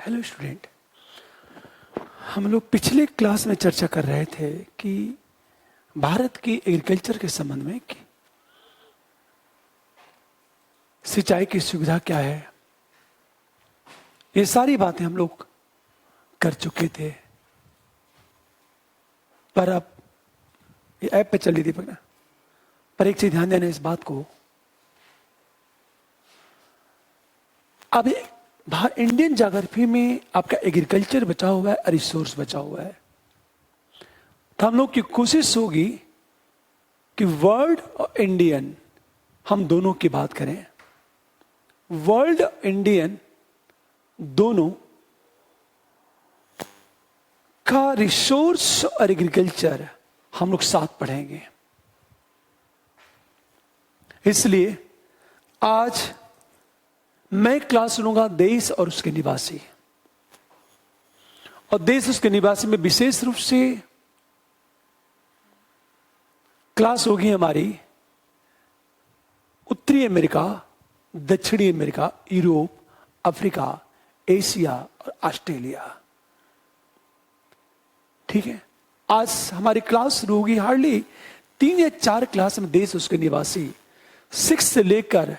Hello student. हम लोग पिछले क्लास में चर्चा कर रहे थे कि भारत की एग्रीकल्चर के संबंध में कि सिंचाई की सुविधा क्या है। ये सारी बातें हम लोग कर चुके थे, पर अब ये ऐप पे चल रही थी ना, पर एक चीज ध्यान देना इस बात को। अब इंडियन ज्योग्राफी में आपका एग्रीकल्चर बचा हुआ है, रिसोर्स बचा हुआ है। तो हम लोग की कोशिश होगी कि वर्ल्ड और इंडियन हम दोनों की बात करें। वर्ल्ड इंडियन दोनों का रिसोर्स और एग्रीकल्चर हम लोग साथ पढ़ेंगे। इसलिए आज मैं क्लास लूंगा देश और उसके निवासी, और देश उसके निवासी में विशेष रूप से क्लास होगी हमारी उत्तरी अमेरिका, दक्षिणी अमेरिका, यूरोप, अफ्रीका, एशिया और ऑस्ट्रेलिया। ठीक है, आज हमारी क्लास शुरू होगी। हार्डली 3 या 4 क्लास में देश उसके निवासी 6 से लेकर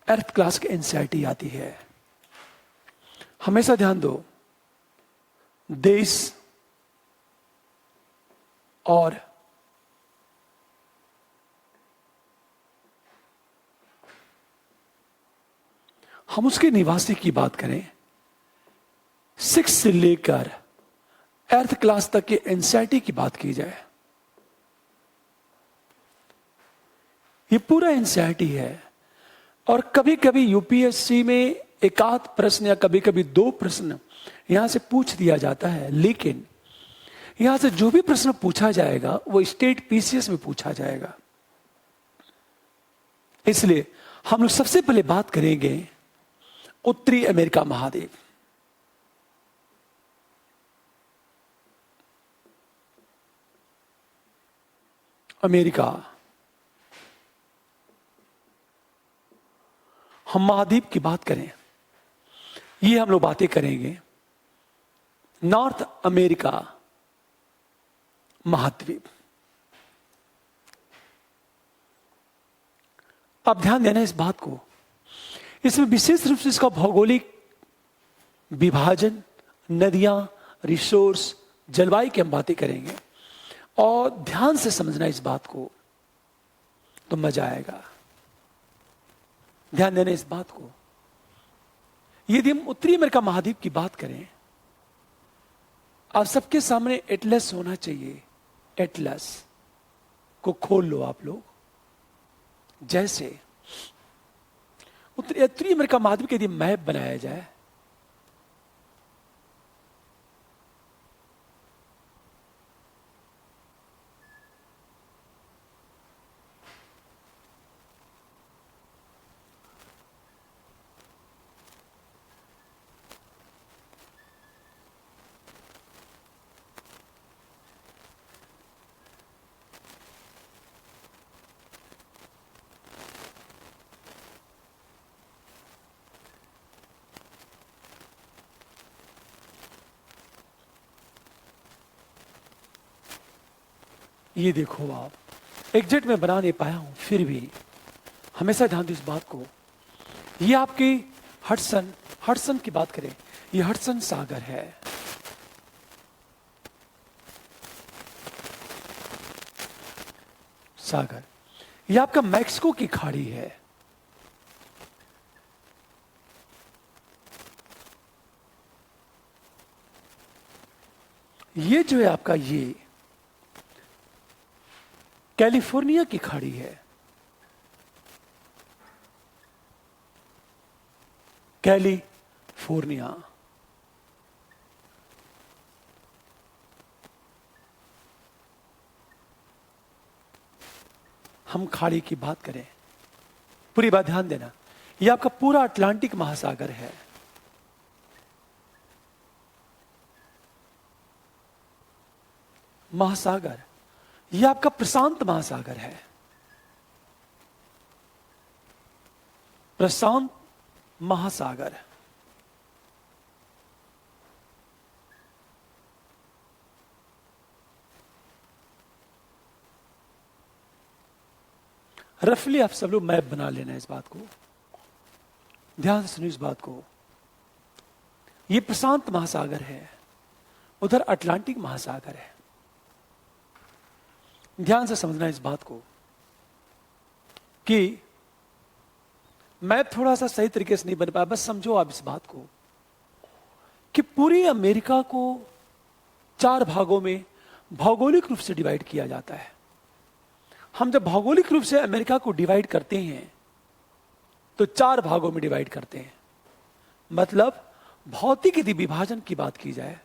8th क्लास की एनसीईआरटी आती है। हमेशा ध्यान दो, देश और हम उसके निवासी की बात करें 6 से लेकर 8th क्लास तक के एनसीईआरटी की बात की जाए, ये पूरा एनसीईआरटी है। और कभी कभी यूपीएससी में एक आध प्रश्न या कभी कभी 2 प्रश्न यहां से पूछ दिया जाता है, लेकिन यहां से जो भी प्रश्न पूछा जाएगा वो स्टेट पीसीएस में पूछा जाएगा। इसलिए हम लोग सबसे पहले बात करेंगे उत्तरी अमेरिका महाद्वीप। अमेरिका, हम महाद्वीप की बात करें, ये हम लोग बातें करेंगे नॉर्थ अमेरिका महाद्वीप। अब ध्यान देना इस बात को, इसमें विशेष रूप से इसका भौगोलिक विभाजन, नदियां, रिसोर्स, जलवायु की हम बातें करेंगे, और ध्यान से समझना इस बात को तो मजा आएगा। ध्यान देना इस बात को। यदि हम उत्तरी अमेरिका महाद्वीप की बात करें, आप सबके सामने एटलस होना चाहिए। एटलस को खोल लो आप लोग। जैसे उत्तरी अमेरिका महाद्वीप का यदि मैप बनाया जाए, ये देखो, आप एग्जैक्ट में बना नहीं पाया हूं, फिर भी हमेशा ध्यान दो इस बात को। ये आपकी हडसन की बात करें, ये हडसन सागर है। सागर, ये आपका मैक्सिको की खाड़ी है। ये जो है आपका, ये कैलिफोर्निया की खाड़ी है। कैलिफोर्निया, हम खाड़ी की बात करें, पूरी बात ध्यान देना, ये आपका पूरा अटलांटिक महासागर है। महासागर, यह आपका प्रशांत महासागर है। प्रशांत महासागर, रफली आप सब लोग मैप बना लेना इस बात को, ध्यान से सुनिए इस बात को। ये प्रशांत महासागर है, उधर अटलांटिक महासागर है। ध्यान से समझना इस बात को कि मैप थोड़ा सा सही तरीके से नहीं बन पाया, बस समझो आप इस बात को कि पूरी अमेरिका को 4 भागों में भौगोलिक रूप से डिवाइड किया जाता है। हम जब भौगोलिक रूप से अमेरिका को डिवाइड करते हैं तो 4 भागों में डिवाइड करते हैं। मतलब भौतिक यदि विभाजन की बात की जाए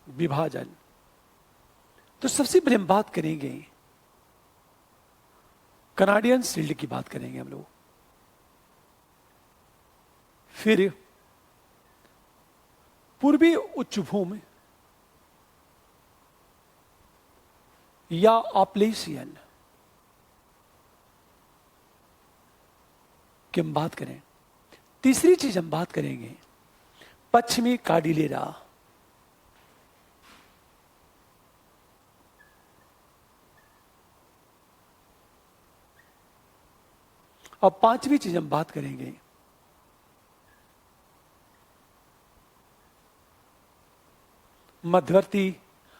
विभाजन, तो सबसे पहले हम बात करेंगे कनाडियन शील्ड की बात करेंगे हम लोग, फिर पूर्वी उच्च भूमि या ऑपलेशियन की हम बात करें। तीसरी चीज हम बात करेंगे पश्चिमी कार्डिलेरा, और 5वीं चीज हम बात करेंगे मध्यवर्ती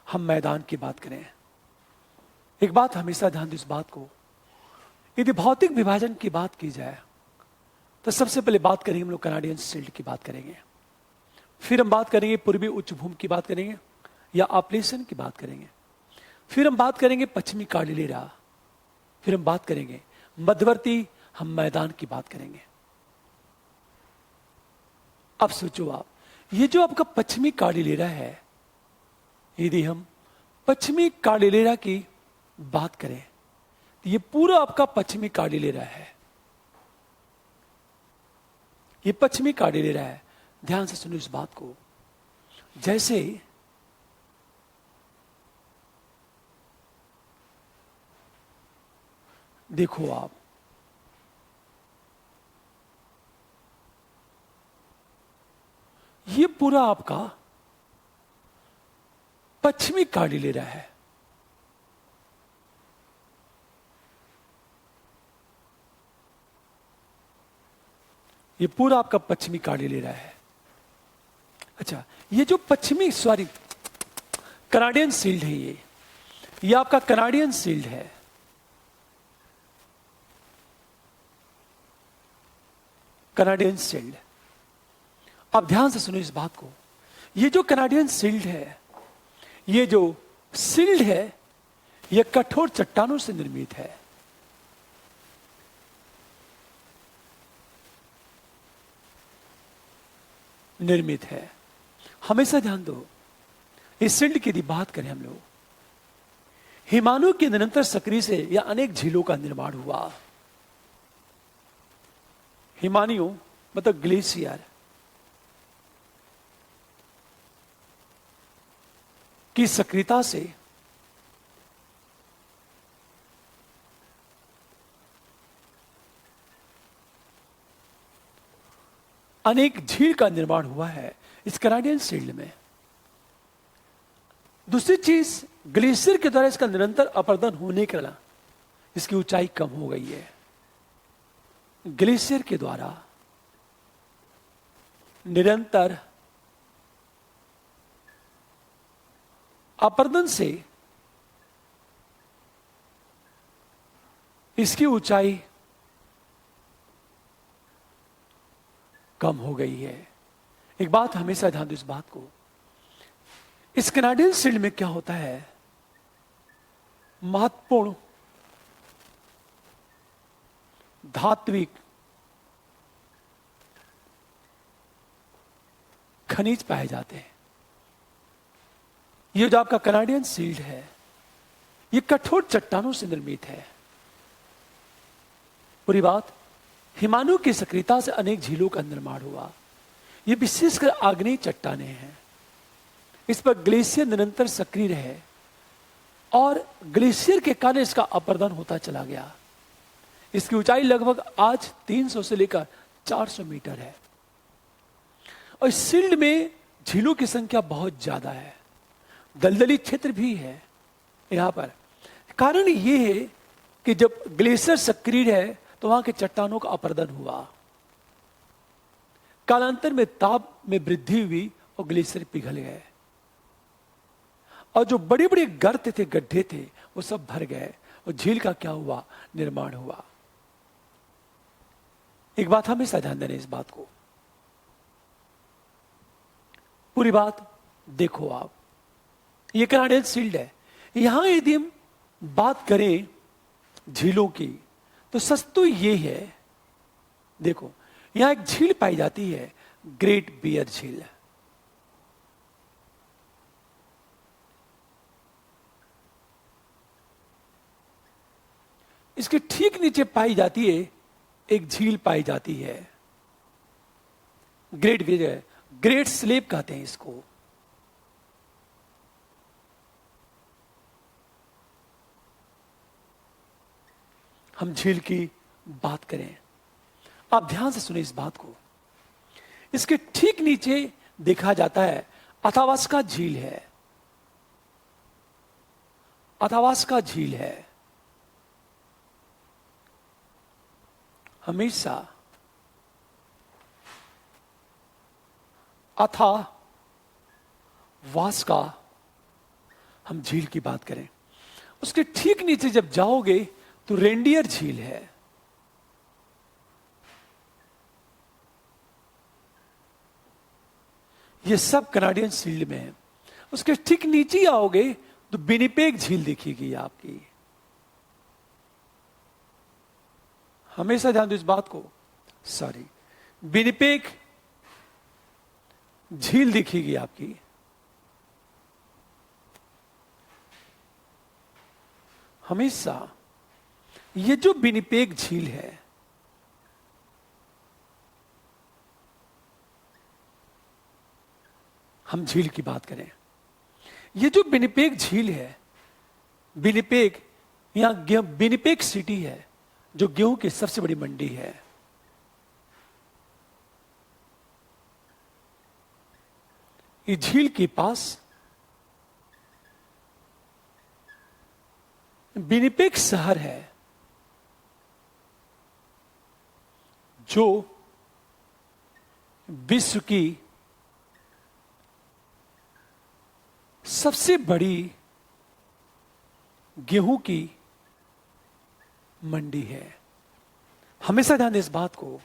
हम मैदान की बात करें। एक बात हमेशा ध्यान दो इस बात को, यदि भौतिक विभाजन की बात की जाए तो सबसे पहले बात करेंगे हम लोग कनाडियन शील्ड की बात करेंगे, फिर हम बात करेंगे पूर्वी उच्च भूमि की बात करेंगे या ऑपरेशन की बात करेंगे, फिर हम बात करेंगे पश्चिमी कार्डिलेरा, फिर हम बात करेंगे मध्यवर्ती हम मैदान की बात करेंगे। अब सोचो आप, ये जो आपका पश्चिमी कार्डिलेरा है, यदि हम पश्चिमी कार्डिलेरा की बात करें तो ये पूरा आपका पश्चिमी कार्डिलेरा है, ये पश्चिमी कार्डिलेरा है। ध्यान से सुनो इस बात को, जैसे देखो आप, ये पूरा आपका पश्चिमी कार्डिलेरा है। ये पूरा आपका पश्चिमी कार्डिलेरा है। अच्छा, ये जो कनाडियन शील्ड है, ये आपका कनाडियन शील्ड है। कनाडियन शील्ड, अब ध्यान से सुनो इस बात को, ये जो कनाडियन शील्ड है, ये जो शील्ड है, ये कठोर चट्टानों से निर्मित है। हमेशा ध्यान दो, इस शील्ड की यदि बात करें हम लोग, हिमालयों के निरंतर सक्रिय से या अनेक झीलों का निर्माण हुआ। हिमालयों मतलब ग्लेशियर की सक्रियता से अनेक झील का निर्माण हुआ है इस कनाडियन शील्ड में। दूसरी चीज, ग्लेशियर के द्वारा इसका निरंतर अपरदन होने के कारण इसकी ऊंचाई कम हो गई है। ग्लेशियर के द्वारा निरंतर अपरदन से इसकी ऊंचाई कम हो गई है। एक बात हमेशा ध्यान दो इस बात को, इस कनाडियन शील्ड में क्या होता है, महत्वपूर्ण धात्विक खनिज पाए जाते हैं। ये जो आपका कनाडियन शील्ड है, ये कठोर चट्टानों से निर्मित है। पूरी बात, हिमालयों की सक्रियता से अनेक झीलों का निर्माण हुआ। ये विशेषकर आग्नेय चट्टानें हैं, इस पर ग्लेशियर निरंतर सक्रिय रहे और ग्लेशियर के कारण इसका अपरदन होता चला गया। इसकी ऊंचाई लगभग आज 300 से लेकर 400 मीटर है और इस शील्ड में झीलों की संख्या बहुत ज्यादा है। दलदली क्षेत्र भी है यहां पर। कारण यह है कि जब ग्लेशियर सक्रिय है तो वहां के चट्टानों का अपरदन हुआ, कालांतर में ताप में वृद्धि हुई और ग्लेशियर पिघल गए, और जो बड़े बड़े गर्त थे, गड्ढे थे, वो सब भर गए और झील का क्या हुआ, निर्माण हुआ। एक बात हमेशा ध्यान देना, इस बात को, पूरी बात देखो आप। ये कैनाडियन शील्ड है। यहां यदि हम बात करें झीलों की तो सच तो ये है, देखो यहां एक झील पाई जाती है, ग्रेट बियर झील। इसके ठीक नीचे पाई जाती है एक झील पाई जाती है, ग्रेट बियर, ग्रेट स्लेप कहते हैं इसको। हम झील की बात करें, आप ध्यान से सुने इस बात को। इसके ठीक नीचे देखा जाता है अथावास्का झील है, अथावास्का झील है। हमेशा अथा वास्का हम झील की बात करें, उसके ठीक नीचे जब जाओगे तो रेंडियर झील है। ये सब कैनाडियन शील्ड में है। उसके ठीक नीचे आओगे तो विनिपेग झील दिखेगी आपकी। हमेशा ध्यान दो इस बात को, सॉरी, विनिपेग झील दिखेगी आपकी। हमेशा ये जो विनिपेग झील है, हम झील की बात करें, ये जो विनिपेग झील है, विनिपेग यहां विनिपेग सिटी है जो गेहूं की सबसे बड़ी मंडी है। इस झील के पास विनिपेग शहर है जो विश्व की सबसे बड़ी गेहूं की मंडी है। हमेशा ध्यान दें इस बात को,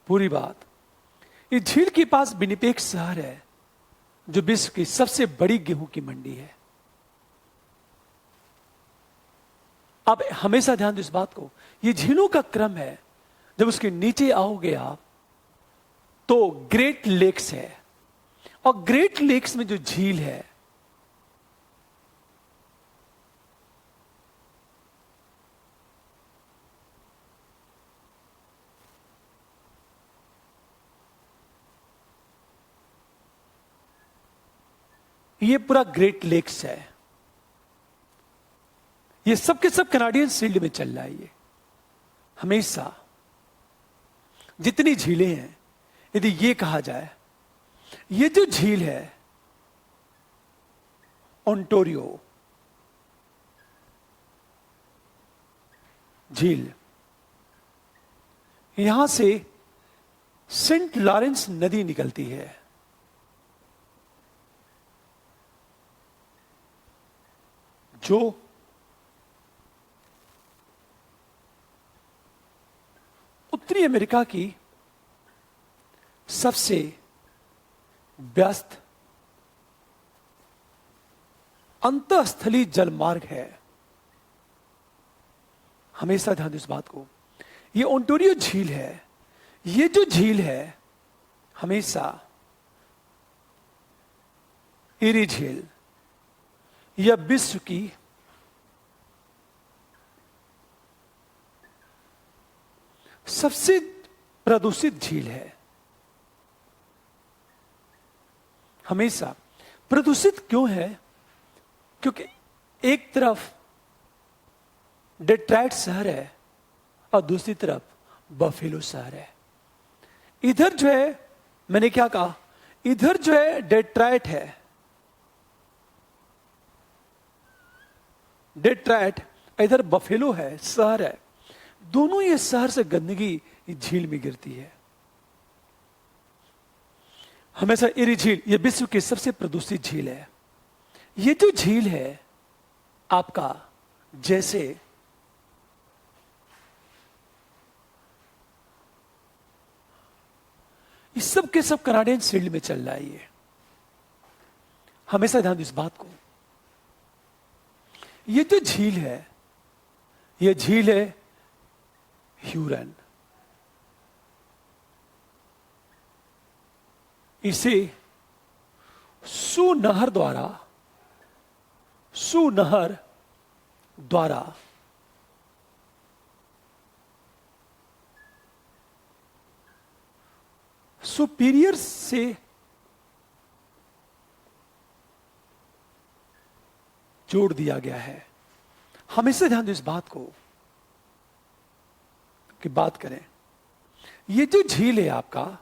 पूरी बात। इस झील के पास विनिपेग शहर है जो विश्व की सबसे बड़ी गेहूं की मंडी है। अब हमेशा ध्यान दो इस बात को, ये झीलों का क्रम है। जब उसके नीचे आओगे आप तो ग्रेट लेक्स है, और ग्रेट लेक्स में जो झील है, ये पूरा ग्रेट लेक्स है। ये सब के सब कैनाडियन शील्ड में चल रहा है। ये हमेशा जितनी झीलें हैं, यदि ये कहा जाए, ये जो झील है ओंटारियो झील, यहां से सेंट लॉरेंस नदी निकलती है, जो उत्तरी अमेरिका की सबसे व्यस्त अंतःस्थलीय जलमार्ग है। हमेशा ध्यान दो इस बात को, ये ओंटारियो झील है। ये जो झील है, हमेशा एरी झील, यह विश्व की सबसे प्रदूषित झील है। हमेशा प्रदूषित क्यों है? क्योंकि एक तरफ डेट्रॉइट शहर है और दूसरी तरफ बफेलो शहर है। इधर जो है, मैंने क्या कहा, इधर जो है डेट्राइट है, डेट्राइट, इधर बफेलो है, शहर है। दोनों ये शहर से गंदगी इस झील में गिरती है हमेशा। एरी झील ये विश्व की सबसे प्रदूषित झील है। ये जो झील है आपका, जैसे इस सब के सब कनाडियन शील्ड में चल रहा है। ये हमेशा ध्यान दो इस बात को। ये जो झील है, ये झील है ह्यूरन। इसे सू नहर द्वारा सुपीरियर से जोड़ दिया गया है। हमेशा ध्यान दो इस बात को कि बात करें, ये जो झील है आपका,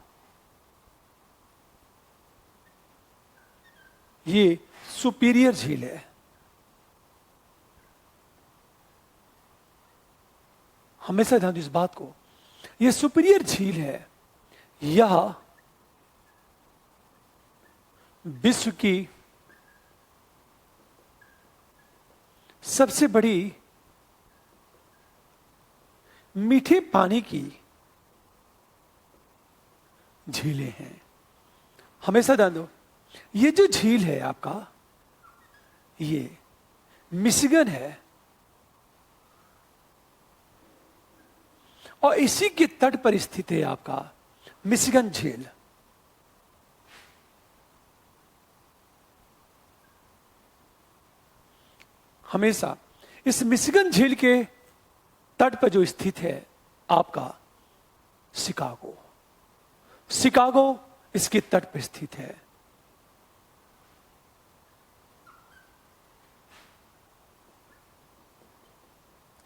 ये सुपीरियर झील है। हमेशा ध्यान दो इस बात को, ये सुपीरियर झील है। यह विश्व की सबसे बड़ी मीठे पानी की झीलें हैं। हमेशा ध्यान दो, ये जो झील है आपका, ये मिशिगन है और इसी के तट पर स्थित है आपका मिशिगन झील। हमेशा इस मिशिगन झील के तट पर जो स्थित है आपका शिकागो, शिकागो इसके तट पर स्थित है।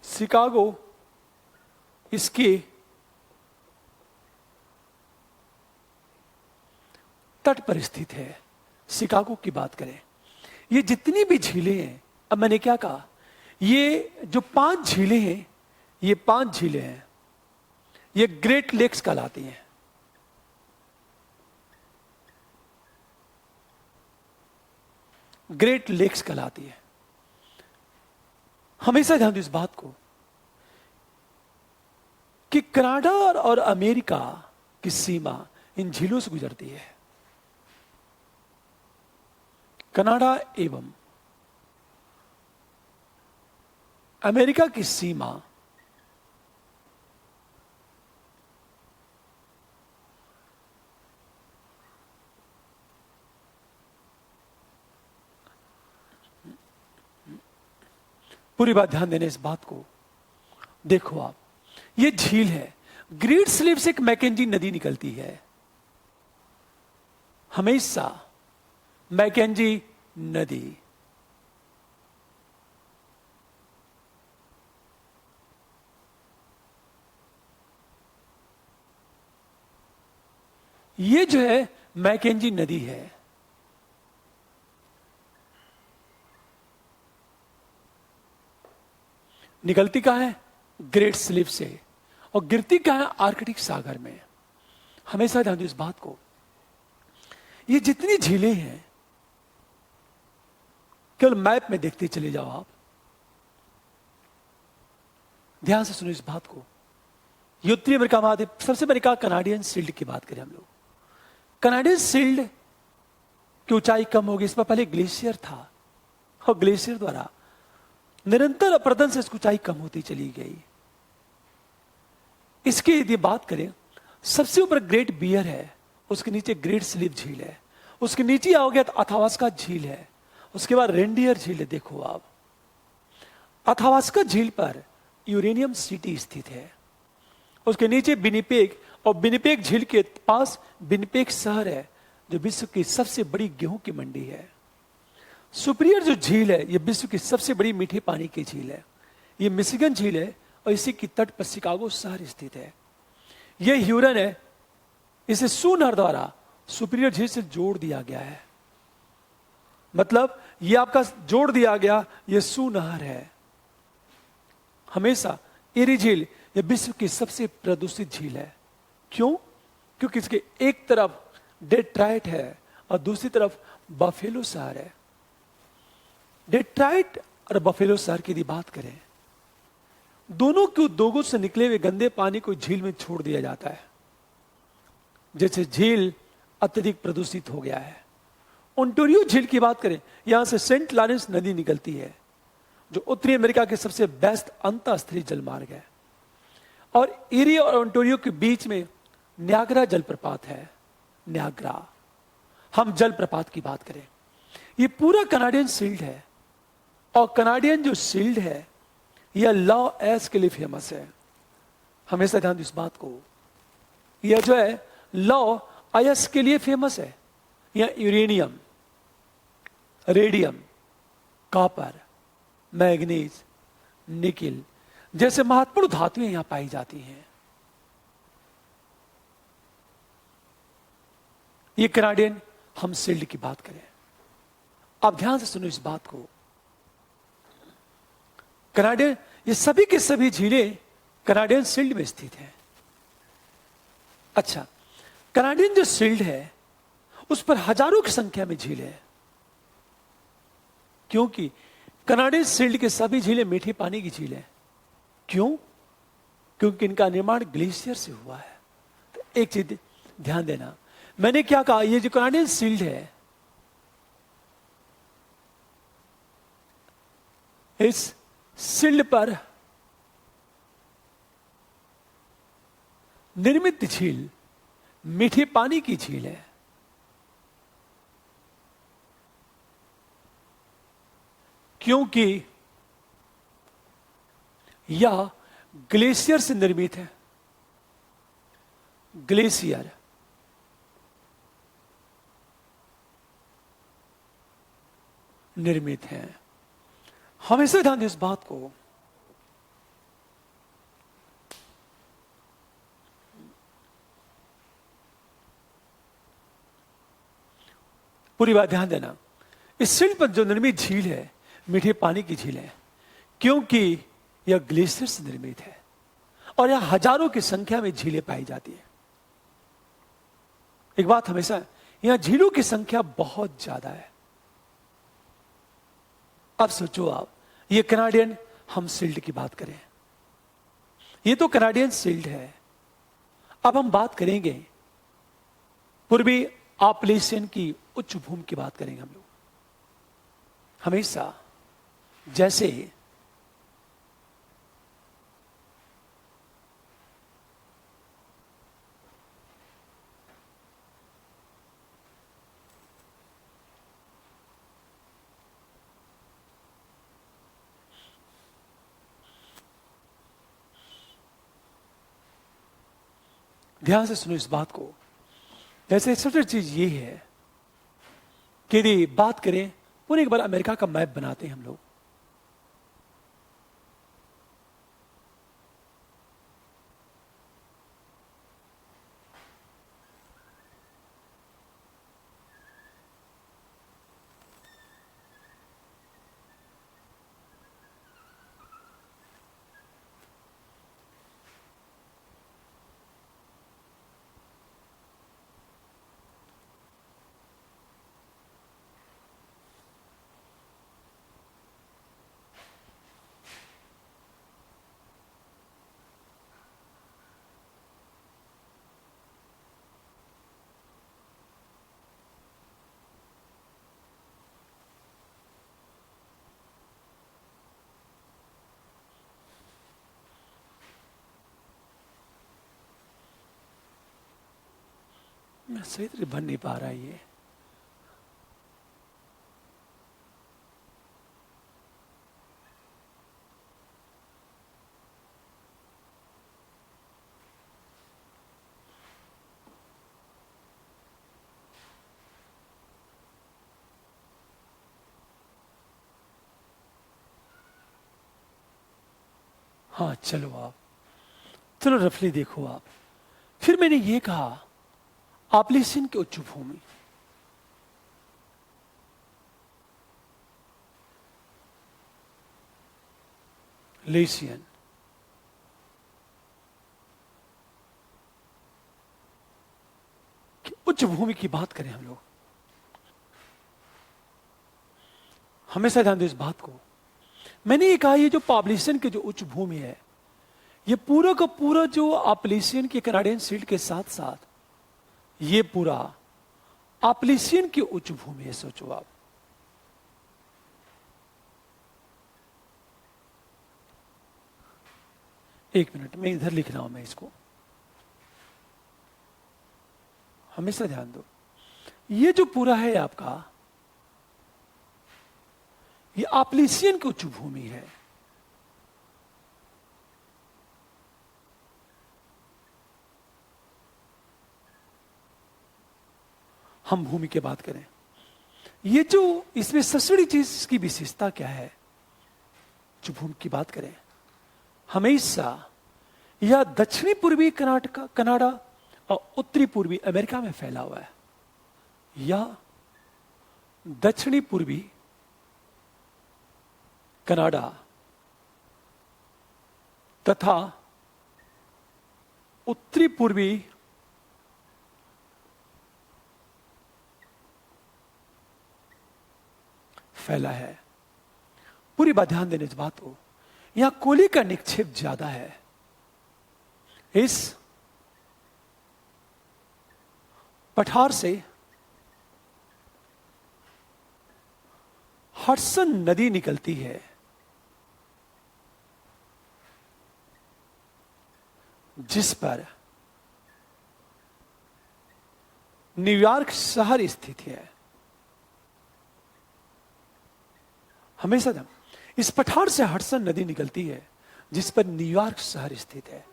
शिकागो इसके तट पर स्थित है। शिकागो की बात करें, ये जितनी भी झीलें हैं, अब मैंने क्या कहा, ये जो 5 झीलें हैं, ये 5 झीलें हैं, ये ग्रेट लेक्स कहलाती हैं। ग्रेट लेक्स कहलाती है। हमेशा ध्यान दो इस बात को कि कनाडा और अमेरिका की सीमा इन झीलों से गुजरती है। कनाडा एवं अमेरिका की सीमा पूरी बात ध्यान देने इस बात को देखो आप, ये झील है। ग्रेट स्लीव से एक मैकेंजी नदी निकलती है। हमेशा मैकेंजी नदी ये जो है मैकेंजी नदी है। निकलती कहां है? ग्रेट स्लीव से, और गिरती कहां है? आर्कटिक सागर में। हमेशा ध्यान दो इस बात को, ये जितनी झीलें हैं केवल मैप में देखते चले जाओ आप, ध्यान से सुनो इस बात को। उत्तरी अमेरिका महाद्वीप, सबसे पहले कहा कनाडियन शील्ड की बात करें हम लोग। कनाडियन शील्ड की ऊंचाई कम होगी, इस पर पहले ग्लेशियर था और ग्लेशियर द्वारा निरंतर अपरदन से इसकी ऊंचाई कम होती चली गई। इसकी यदि बात करें, सबसे ऊपर ग्रेट बियर है, उसके नीचे ग्रेट स्लीव झील है, उसके नीचे आओगे तो अथावास्का झील है, उसके बाद रेंडियर झील है। देखो आप, अथावास्का झील पर यूरेनियम सिटी स्थित है, उसके नीचे विनिपेग, और विनिपेग झील के पास विनिपेग शहर है जो विश्व की सबसे बड़ी गेहूं की मंडी है। सुपीरियर जो झील है, यह विश्व की सबसे बड़ी मीठे पानी की झील है। यह मिशिगन झील है और इसी की तट पर शिकागो शहर स्थित है। यह ह्यूरन है, इसे सू नहर द्वारा सुपीरियर झील से जोड़ दिया गया है। मतलब ये आपका जोड़ दिया गया, ये सुनहर है। हमेशा एरी झील ये विश्व की सबसे प्रदूषित झील है। क्यों? क्योंकि इसके एक तरफ डेट्राइट है और दूसरी तरफ बफेलो शहर है। डेट्राइट और बफेलो शहर की यदि बात करें, दोनों के उद्योगों से निकले हुए गंदे पानी को झील में छोड़ दिया जाता है। जैसे झील अत्यधिक प्रदूषित हो गया है। ओंटारियो झील की बात करें, यहां से सेंट लॉरेंस नदी निकलती है, जो उत्तरी अमेरिका के सबसे बेस्ट अंतःस्थलीय जलमार्ग है। और इरी और ओंटारियो के बीच में न्यागरा जलप्रपात है। न्यागरा, हम जलप्रपात की बात करें, ये पूरा कनाडियन शील्ड है। और कनाडियन जो शील्ड है यह लॉ एस के लिए फेमस है। हमेशा ध्यान दो इस बात को, यह जो है लॉ आयस के लिए फेमस है। यह uranium, radium, copper, manganese, nickel जैसे महत्वपूर्ण धातुएं यहां पाई जाती हैं। ये कनाडियन हम शील्ड की बात करें, आप ध्यान से सुनो इस बात को। कनाडियन, ये सभी के सभी झीलें कनाडियन शील्ड में स्थित हैं। अच्छा, कनाडियन जो शील्ड है उस पर हजारों की संख्या में झीलें हैं, क्योंकि कनाडियन शील्ड के सभी झीलें मीठे पानी की झीलें हैं। क्यों? क्योंकि इनका निर्माण ग्लेशियर से हुआ है। तो एक चीज ध्यान देना, मैंने क्या कहा, ये जो कनाडियन शील्ड है, इस शील्ड पर निर्मित झील मीठे पानी की झील है। क्योंकि यह ग्लेशियर से निर्मित है। ग्लेशियर निर्मित है। हमेशा ध्यान दें इस बात को। पूरी बात ध्यान देना, इस शील्ड पर जो निर्मित झील है मीठे पानी की झील है, क्योंकि यह ग्लेशियर से निर्मित है और यहां हजारों की संख्या में झीलें पाई जाती है। एक बात हमेशा, यहां झीलों की संख्या बहुत ज्यादा है। अब सोचो आप, ये कनाडियन हम शील्ड की बात करें, ये तो कनाडियन शील्ड है। अब हम बात करेंगे पूर्वी आपलेशियन की उच्च भूमि की बात करेंगे हम लोग। हमेशा जैसे ध्यान से सुनो इस बात को। जैसे सबसे चीज ये है कि यदि बात करें, पूरे एक बार अमेरिका का मैप बनाते हैं हम लोग। मैं सही तरह बन नहीं पा रहा ये। हाँ चलो आप, चलो रफली देखो आप। फिर मैंने ये कहा, एप्लीशियन की उच्च भूमि, लेशियन, उच्च भूमि की बात करें हम लोग, हमेशा ध्यान दो इस बात को। मैंने ये कहा, ये जो पॉपुलेशन की जो उच्च भूमि है, ये पूरा का पूरा जो एप्लीशियन की कनाडियन शील्ड के साथ साथ ये पूरा एप्लीशियन की उच्च भूमि है। सोचो आप, एक मिनट मैं इधर लिख रहा हूं, मैं इसको हमेशा ध्यान दो। ये जो पूरा है आपका, ये एप्लीशियन की उच्च भूमि है। हम भूमि की बात करें, ये जो इसमें सबसे बड़ी चीज की विशेषता क्या है, जो भूमि की बात करें, हमेशा यह दक्षिणी पूर्वी कनाडा और उत्तरी पूर्वी अमेरिका में फैला हुआ है। यह दक्षिणी पूर्वी कनाडा तथा उत्तरी पूर्वी फैला है। पूरी बात ध्यान देने इस बात को, यहां कोयले का निक्षेप ज्यादा है। इस पठार से हडसन नदी निकलती है, जिस पर न्यूयॉर्क शहर स्थित है। हमेशा इस पठार से हडसन नदी निकलती है, जिस पर न्यूयॉर्क शहर स्थित है।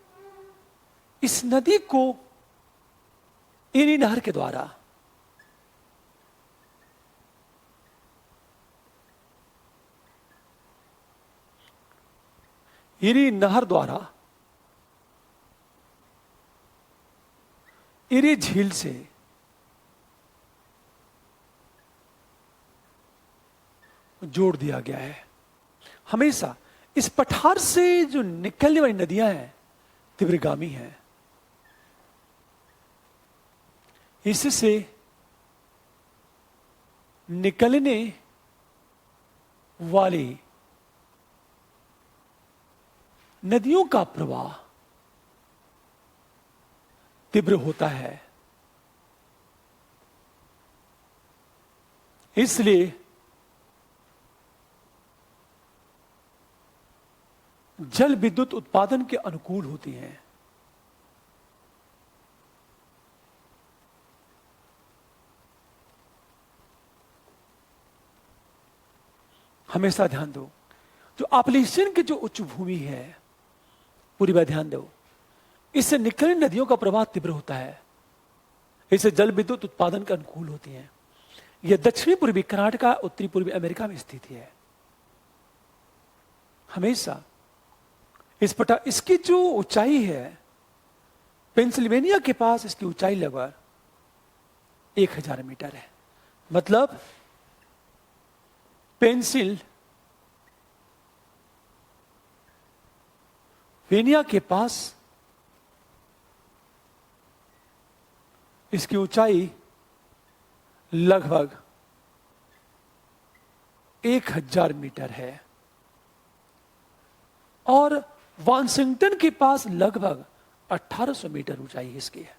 इस नदी को इरी नहर के द्वारा इरी नहर द्वारा इरी झील से जोड़ दिया गया है। हमेशा इस पठार से जो निकलने वाली नदियां हैं तीव्रगामी हैं। इससे निकलने वाली नदियों का प्रवाह तीव्र होता है। इसलिए जल विद्युत उत्पादन के अनुकूल होती हैं। हमेशा ध्यान दो, जो एप्लीशियन की जो उच्च भूमि है, पूरी बात ध्यान दो, इससे निकलने नदियों का प्रवाह तीव्र होता है। इससे जल विद्युत उत्पादन के अनुकूल होती हैं। यह दक्षिणी पूर्वी कर्नाटका, उत्तरी पूर्वी अमेरिका में स्थित है। हमेशा इसकी जो ऊंचाई है, पेंसिल्वेनिया के पास इसकी ऊंचाई लगभग 1000 मीटर है। मतलब पेंसिल्वेनिया के पास इसकी ऊंचाई लगभग 1000 मीटर है और वाशिंगटन के पास लगभग 1800 मीटर ऊंचाई इसकी है।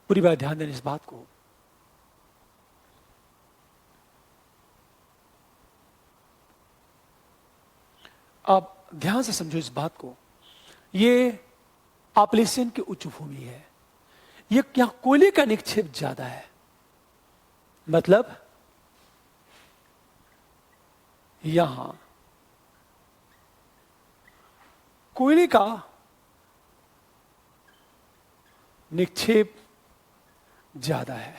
पूरी बात ध्यान देने इस बात को। आप ध्यान से समझो इस बात को। ये एप्लीशियन की उच्च भूमि है। ये क्या कोयले का निक्षेप ज्यादा है। मतलब यहां कोयले का निक्षेप ज्यादा है।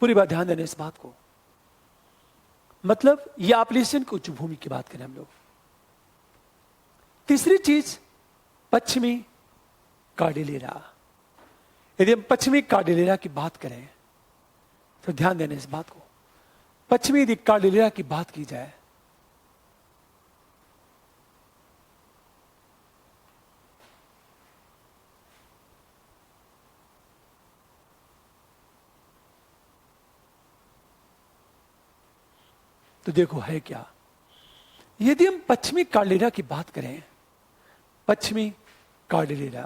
पूरी बात ध्यान देने इस बात को। मतलब यह एप्लीशियन की उच्च भूमि की बात करें हम लोग। तीसरी चीज पश्चिमी कार्डिलेरा, यदि हम पश्चिमी कार्डिलेरा की बात करें तो ध्यान देना इस बात को, पश्चिमी यदि कार्डिलेरा की बात की जाए तो देखो है क्या। यदि हम पश्चिमी कार्डिलेरा की बात करें, पश्चिमी कार्डिलेरा,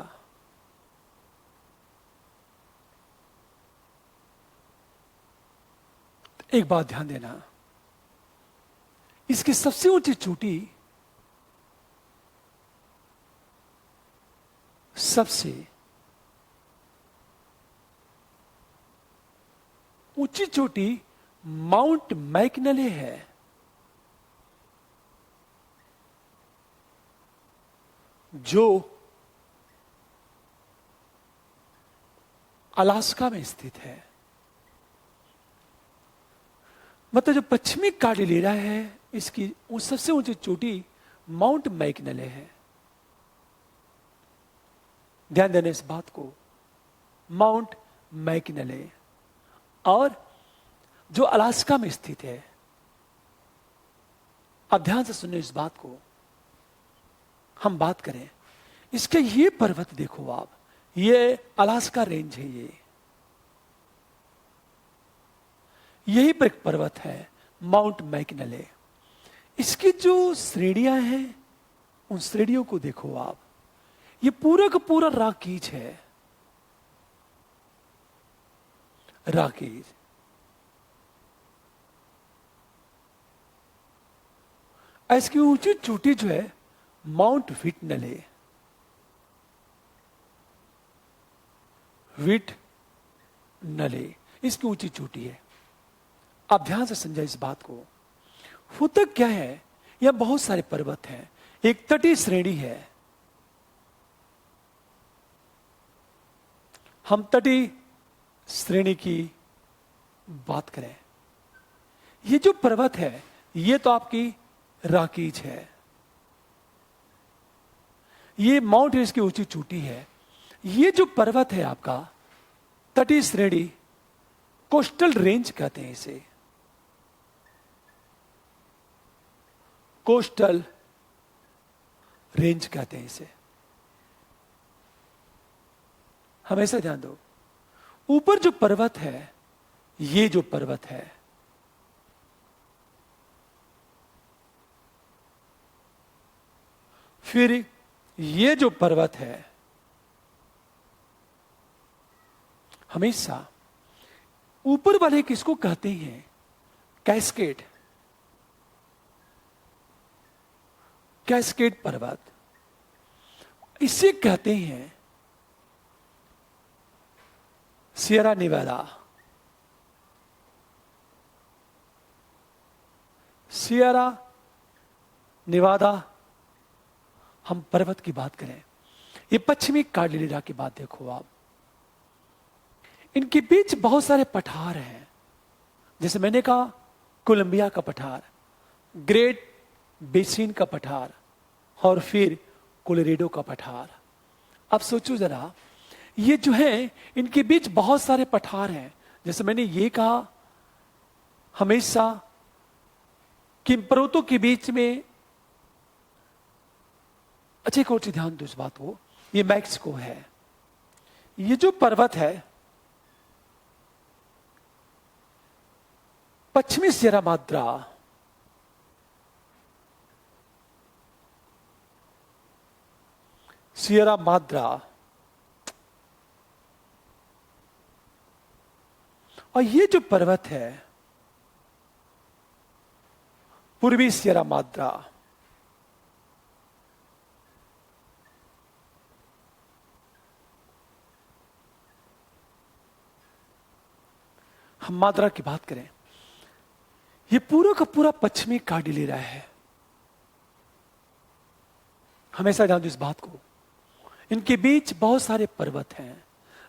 एक बात ध्यान देना, इसकी सबसे ऊंची चोटी सबसे ऊंची चोटी माउंट मैकनले है। जो अलास्का में स्थित है। मतलब जो पश्चिमी कार्डिलेरा है, इसकी सबसे ऊंची चोटी माउंट मैकनले है। ध्यान देना इस बात को, माउंट मैकनले, और जो अलास्का में स्थित है। अब ध्यान से सुनिए इस बात को, हम बात करें इसके, ये पर्वत देखो आप, ये अलास्का रेंज है, यही पर एक पर्वत है माउंट मैकनले। इसकी जो श्रेणियां हैं, उन श्रेणियों को देखो आप, ये पूरा का पूरा राकीज है, राकीज। इसकी ऊंची चोटी जो है माउंट विटनले, विटनले इसकी ऊंची चोटी है। आप ध्यान से समझे इस बात को। होता क्या है, यह बहुत सारे पर्वत हैं, एक तटीय श्रेणी है। हम तटीय श्रेणी की बात करें, ये जो पर्वत है ये तो आपकी राकीज है, ये माउंट एवरेस्ट की ऊंची चोटी है। ये जो पर्वत है आपका तटीय श्रेणी, कोस्टल रेंज कहते हैं इसे, कोस्टल रेंज कहते हैं इसे। हमेशा ध्यान दो, ऊपर जो पर्वत है, ये जो पर्वत है, फिर ये जो पर्वत है, हमेशा ऊपर वाले किसको कहते हैं, कैस्केड, कैस्केड पर्वत, इसे कहते हैं सियरा नेवादा, सियरा नेवादा। हम पर्वत की बात करें, ये पश्चिमी कार्डिलेरा की बात देखो आप, इनके बीच बहुत सारे पठार हैं। जैसे मैंने कहा, कोलंबिया का पठार, ग्रेट बेसिन का पठार, और फिर कोलोराडो का पठार। अब सोचो जरा, ये जो है इनके बीच बहुत सारे पठार हैं। जैसे मैंने ये कहा, हमेशा किन पर्वतों के बीच में, अच्छे को ध्यान दो इस बात को, ये मैक्सिको है। ये जो पर्वत है पश्चिमी सियरा माद्रा, सियरा माद्रा, और ये जो पर्वत है पूर्वी सियरा माद्रा। हम माद्रा की बात करें, ये पूरा का पूरा पश्चिमी कार्डिलेरा है। हमेशा ध्यान दो इस बात को, इनके बीच बहुत सारे पर्वत हैं।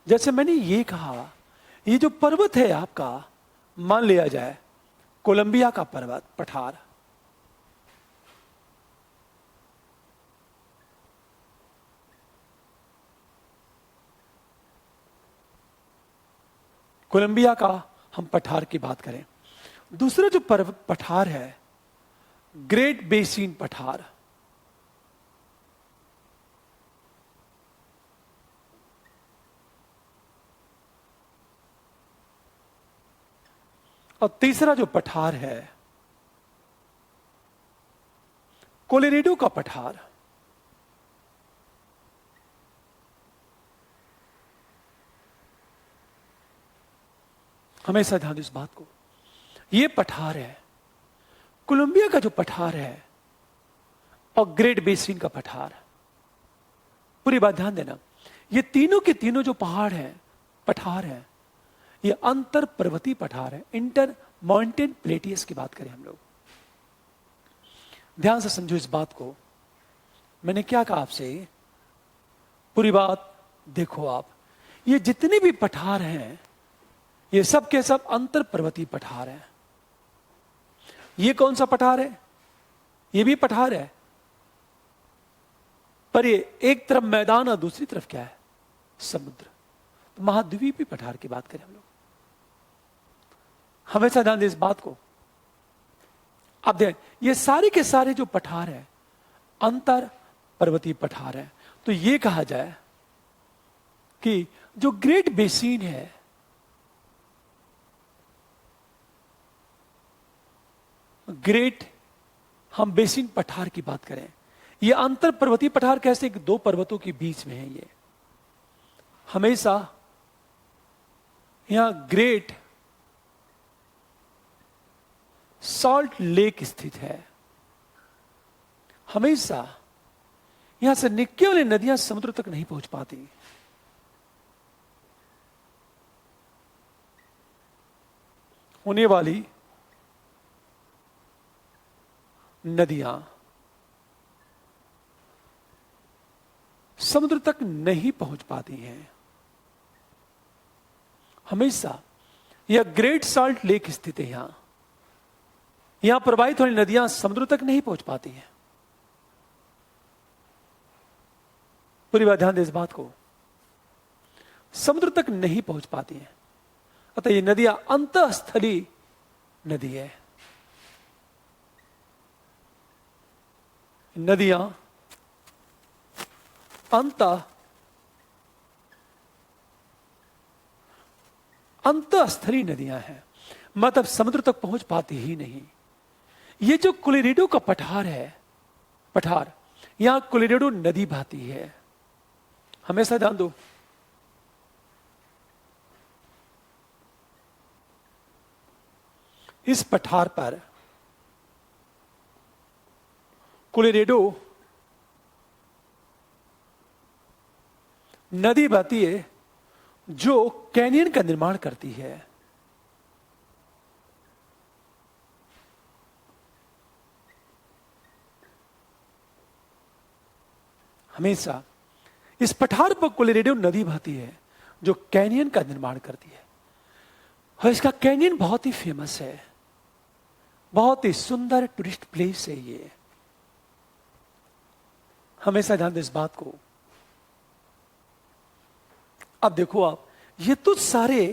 जैसे मैंने ये कहा, ये जो पर्वत है आपका, मान लिया जाए कोलंबिया का पर्वत पठार, कोलंबिया का हम पठार की बात करें, दूसरा जो पठार है ग्रेट बेसिन पठार। और तीसरा जो पठार है कोलोराडो का पठार। हमेशा ध्यान दो इस बात को, यह पठार है कोलंबिया का जो पठार है और ग्रेट बेसिन का पठार। पूरी बात ध्यान देना, ये तीनों के तीनों जो पहाड़ हैं, पठार हैं, ये अंतर पर्वतीय पठार है, इंटर माउंटेन प्लेटियस की बात करें हम लोग। ध्यान से समझो इस बात को, मैंने क्या कहा आपसे, पूरी बात देखो आप। ये जितने भी पठार हैं ये सब के सब अंतर पर्वतीय पठार हैं। ये कौन सा पठार है? ये भी पठार है, पर ये एक तरफ मैदान और दूसरी तरफ क्या है? समुद्र। तो महाद्वीपीय पठार की बात करें हम लोग, हमेशा ध्यान दें इस बात को। अब देख, ये सारे के सारे जो पठार है अंतर पर्वतीय पठार है। तो ये कहा जाए कि जो ग्रेट बेसिन है, ग्रेट हम बेसिन पठार की बात करें, ये अंतर पर्वतीय पठार कैसे दो पर्वतों के बीच में है। ये हमेशा यहां ग्रेट सॉल्ट लेक स्थित है। हमेशा यहां से निकलने वाली नदियां समुद्र तक नहीं पहुंच पाती। होने वाली नदियां समुद्र तक नहीं पहुंच पाती हैं। हमेशा यह ग्रेट सॉल्ट लेक स्थित है। यहां प्रवाहित होने नदियां समुद्र तक नहीं पहुंच पाती हैं। पूरी बात ध्यान दें इस बात को, समुद्र तक नहीं पहुंच पाती हैं। अतः ये नदियां अंतःस्थलीय नदी है। नदियां अंतःस्थलीय नदियां हैं, मतलब समुद्र तक पहुंच पाती ही नहीं। ये जो कोलोराडो का पठार है, पठार यहां कोलोराडो नदी बहती है। हमेशा ध्यान दो, इस पठार पर कोलोराडो नदी बहती है जो कैनियन का निर्माण करती है। हमेशा इस पठार पर कोलोराडो नदी बहती है जो कैनियन का निर्माण करती है। और इसका कैनियन बहुत ही फेमस है, बहुत ही सुंदर टूरिस्ट प्लेस है ये। हमेशा ध्यान दें इस बात को। अब देखो आप, ये तो सारे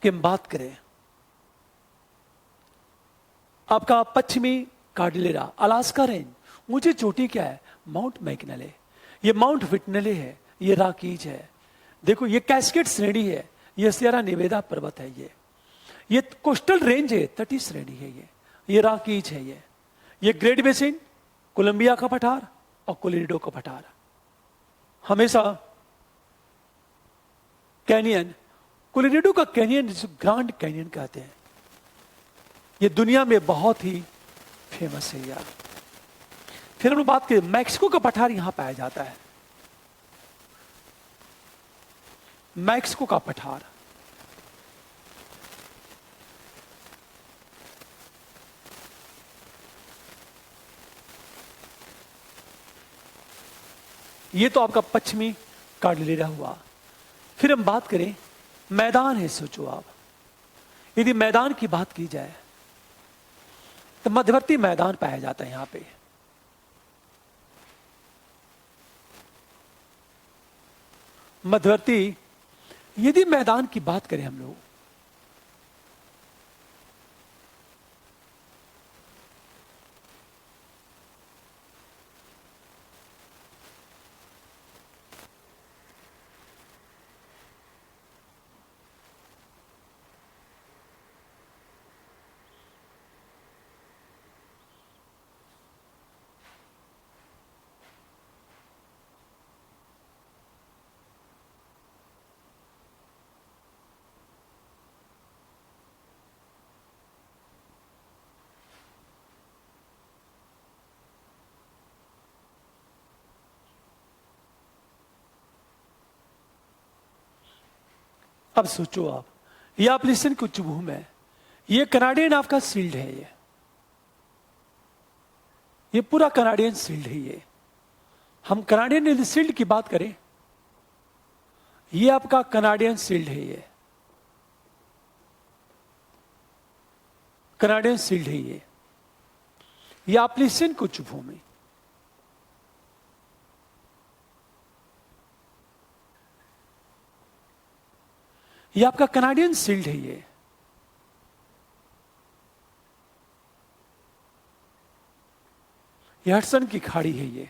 की हम बात करें, आपका पश्चिमी कार्डिलेरा, अलास्का रेंज, ऊंची चोटी क्या है? माउंट मैकनले। ये माउंट विटनले है, ये राकीज है। देखो ये कैस्केड श्रेणी है, ये सियरा नेवेदा पर्वत है। ये कोस्टल रेंज है, तटीय श्रेणी है। ये राकीज है। ये ग्रेट बेसिन, कोलंबिया का पठार और कोलोराडो का पठार। हमेशा कैनियन, कोलोराडो का कैनियन जिसे ग्रांड कैनियन कहते हैं, ये दुनिया में बहुत ही फेमस है यार। फिर हम बात करें, मैक्सिको का पठार यहां पाया जाता है। मैक्सिको का पठार ये तो आपका पश्चिमी कार्डिलेरा हुआ। फिर हम बात करें मैदान है, सोचो आप, यदि मैदान की बात की जाए तो मध्यवर्ती मैदान पाया जाता है यहां पे। मध्यवर्ती यदि मैदान की बात करें हम लोग, अब सोचो आप, ये आप लिसन की उच्चभूमि है, ये कनाडियन आपका सील्ड है, ये पूरा कनाडियन सील्ड है। ये हम कनाडियन सील्ड की बात करें, ये आपका कनाडियन सील्ड है, ये कनाडियन सील्ड है, ये आप लिसन की उच्चभूमि। ये आपका कनाडियन सील्ड है, ये हडसन की खाड़ी है, ये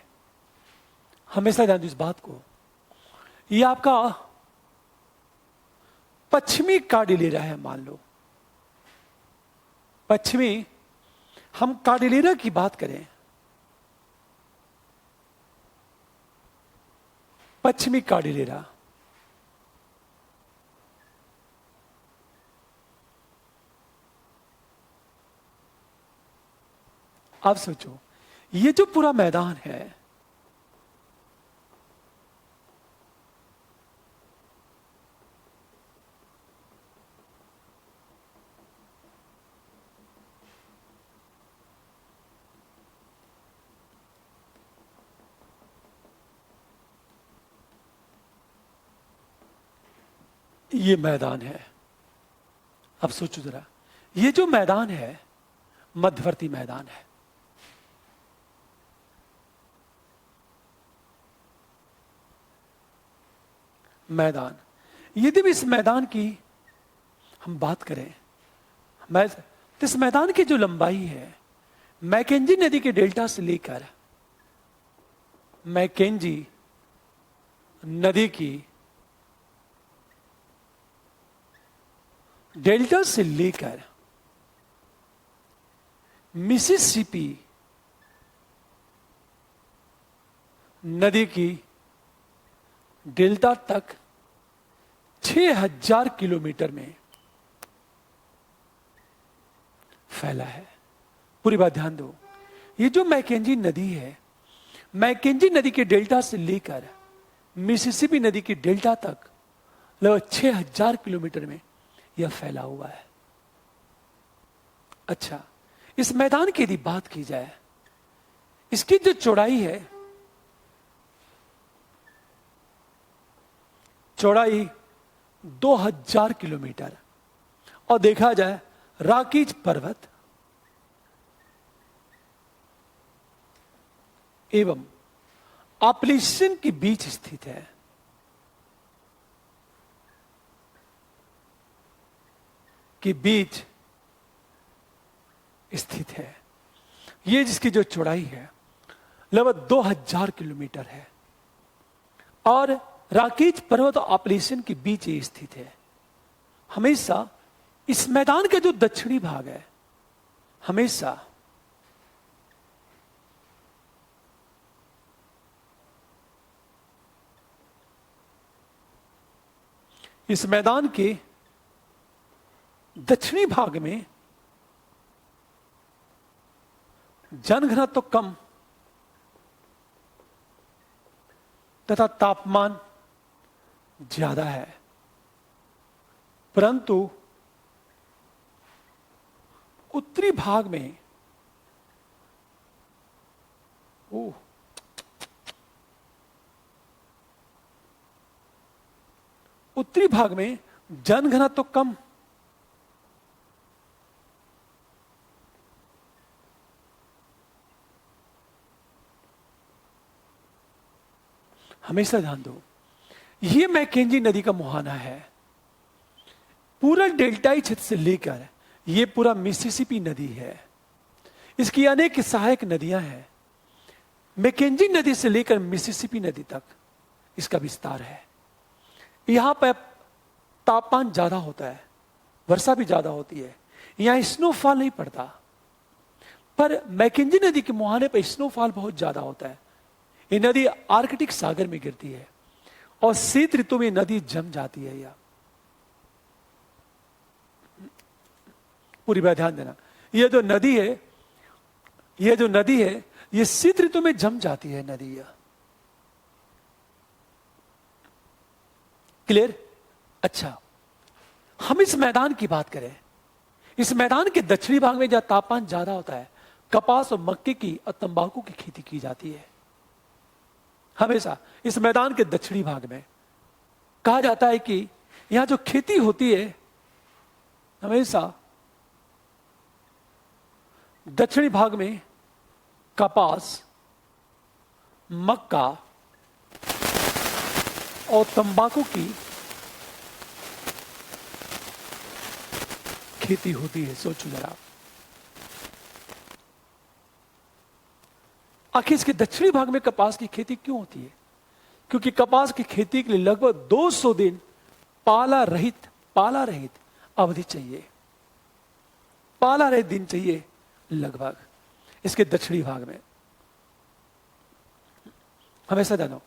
हमेशा ध्यान दो इस बात को। ये आपका पश्चिमी कार्डिलेरा है, मान लो पश्चिमी, हम कार्डिलेरा की बात करें, पश्चिमी कार्डिलेरा, आप सोचो ये जो पूरा मैदान है, ये मैदान है। अब सोचो जरा, ये जो मैदान है मध्यवर्ती मैदान है, मैदान। यदि भी इस मैदान की हम बात करें, तो इस मैदान की जो लंबाई है मैकेंजी नदी के डेल्टा से लेकर मैकेंजी नदी की डेल्टा से लेकर मिसिसिपी नदी की डेल्टा तक 6000 किलोमीटर में फैला है। पूरी बात ध्यान दो, ये जो मैकेंजी नदी है, मैकेंजी नदी के डेल्टा से लेकर मिसिसिपी नदी की डेल्टा तक लगभग 6000 किलोमीटर में यह फैला हुआ है। अच्छा, इस मैदान की यदि बात की जाए, इसकी जो चौड़ाई है, चौड़ाई 2000 किलोमीटर, और देखा जाए रॉकीज पर्वत एवं एप्पलेचियन के बीच स्थित है। के बीच स्थित है। ये जिसकी जो चौड़ाई है लगभग 2000 किलोमीटर है, और रॉकीज पर्वत और एप्पलेचियन के बीच ये स्थित है। हमेशा इस मैदान का जो दक्षिणी भाग है, हमेशा इस मैदान के दक्षिणी भाग में जनघनत्व तो कम तथा तापमान ज्यादा है, परंतु उत्तरी भाग में उत्तरी भाग में जनघनत्व तो कम हमेशा ध्यान दो, यह मैकेंजी नदी का मुहाना है। पूरा डेल्टाई क्षेत्र से लेकर ये पूरा मिसिसिपी नदी है, इसकी अनेक सहायक नदियां हैं। मैकेंजी नदी से लेकर मिसिसिपी नदी तक इसका विस्तार है। यहां पर तापमान ज्यादा होता है, वर्षा भी ज्यादा होती है, यहां स्नोफॉल नहीं पड़ता, पर मैकेंजी नदी के मुहाने पर स्नोफॉल बहुत ज्यादा होता है। ये नदी आर्कटिक सागर में गिरती है और शीत ऋतु में नदी जम जाती है। यह पूरी बात ध्यान देना, ये जो नदी है ये शीत ऋतु में जम जाती है नदी। यह क्लियर? अच्छा, हम इस मैदान की बात करें, इस मैदान के दक्षिणी भाग में जहां तापमान ज्यादा होता है, कपास और मक्के की और तंबाकू की खेती की जाती है। हमेशा इस मैदान के दक्षिणी भाग में कहा जाता है कि यहां जो खेती होती है, हमेशा दक्षिणी भाग में कपास, मक्का और तंबाकू की खेती होती है। सोचो जरा, आखिर इसके दक्षिणी भाग में कपास की खेती क्यों होती है? क्योंकि कपास की खेती के लिए लगभग 200 दिन पाला रहित अवधि चाहिए, पाला रहित दिन चाहिए लगभग इसके दक्षिणी भाग में। हमेशा जानो,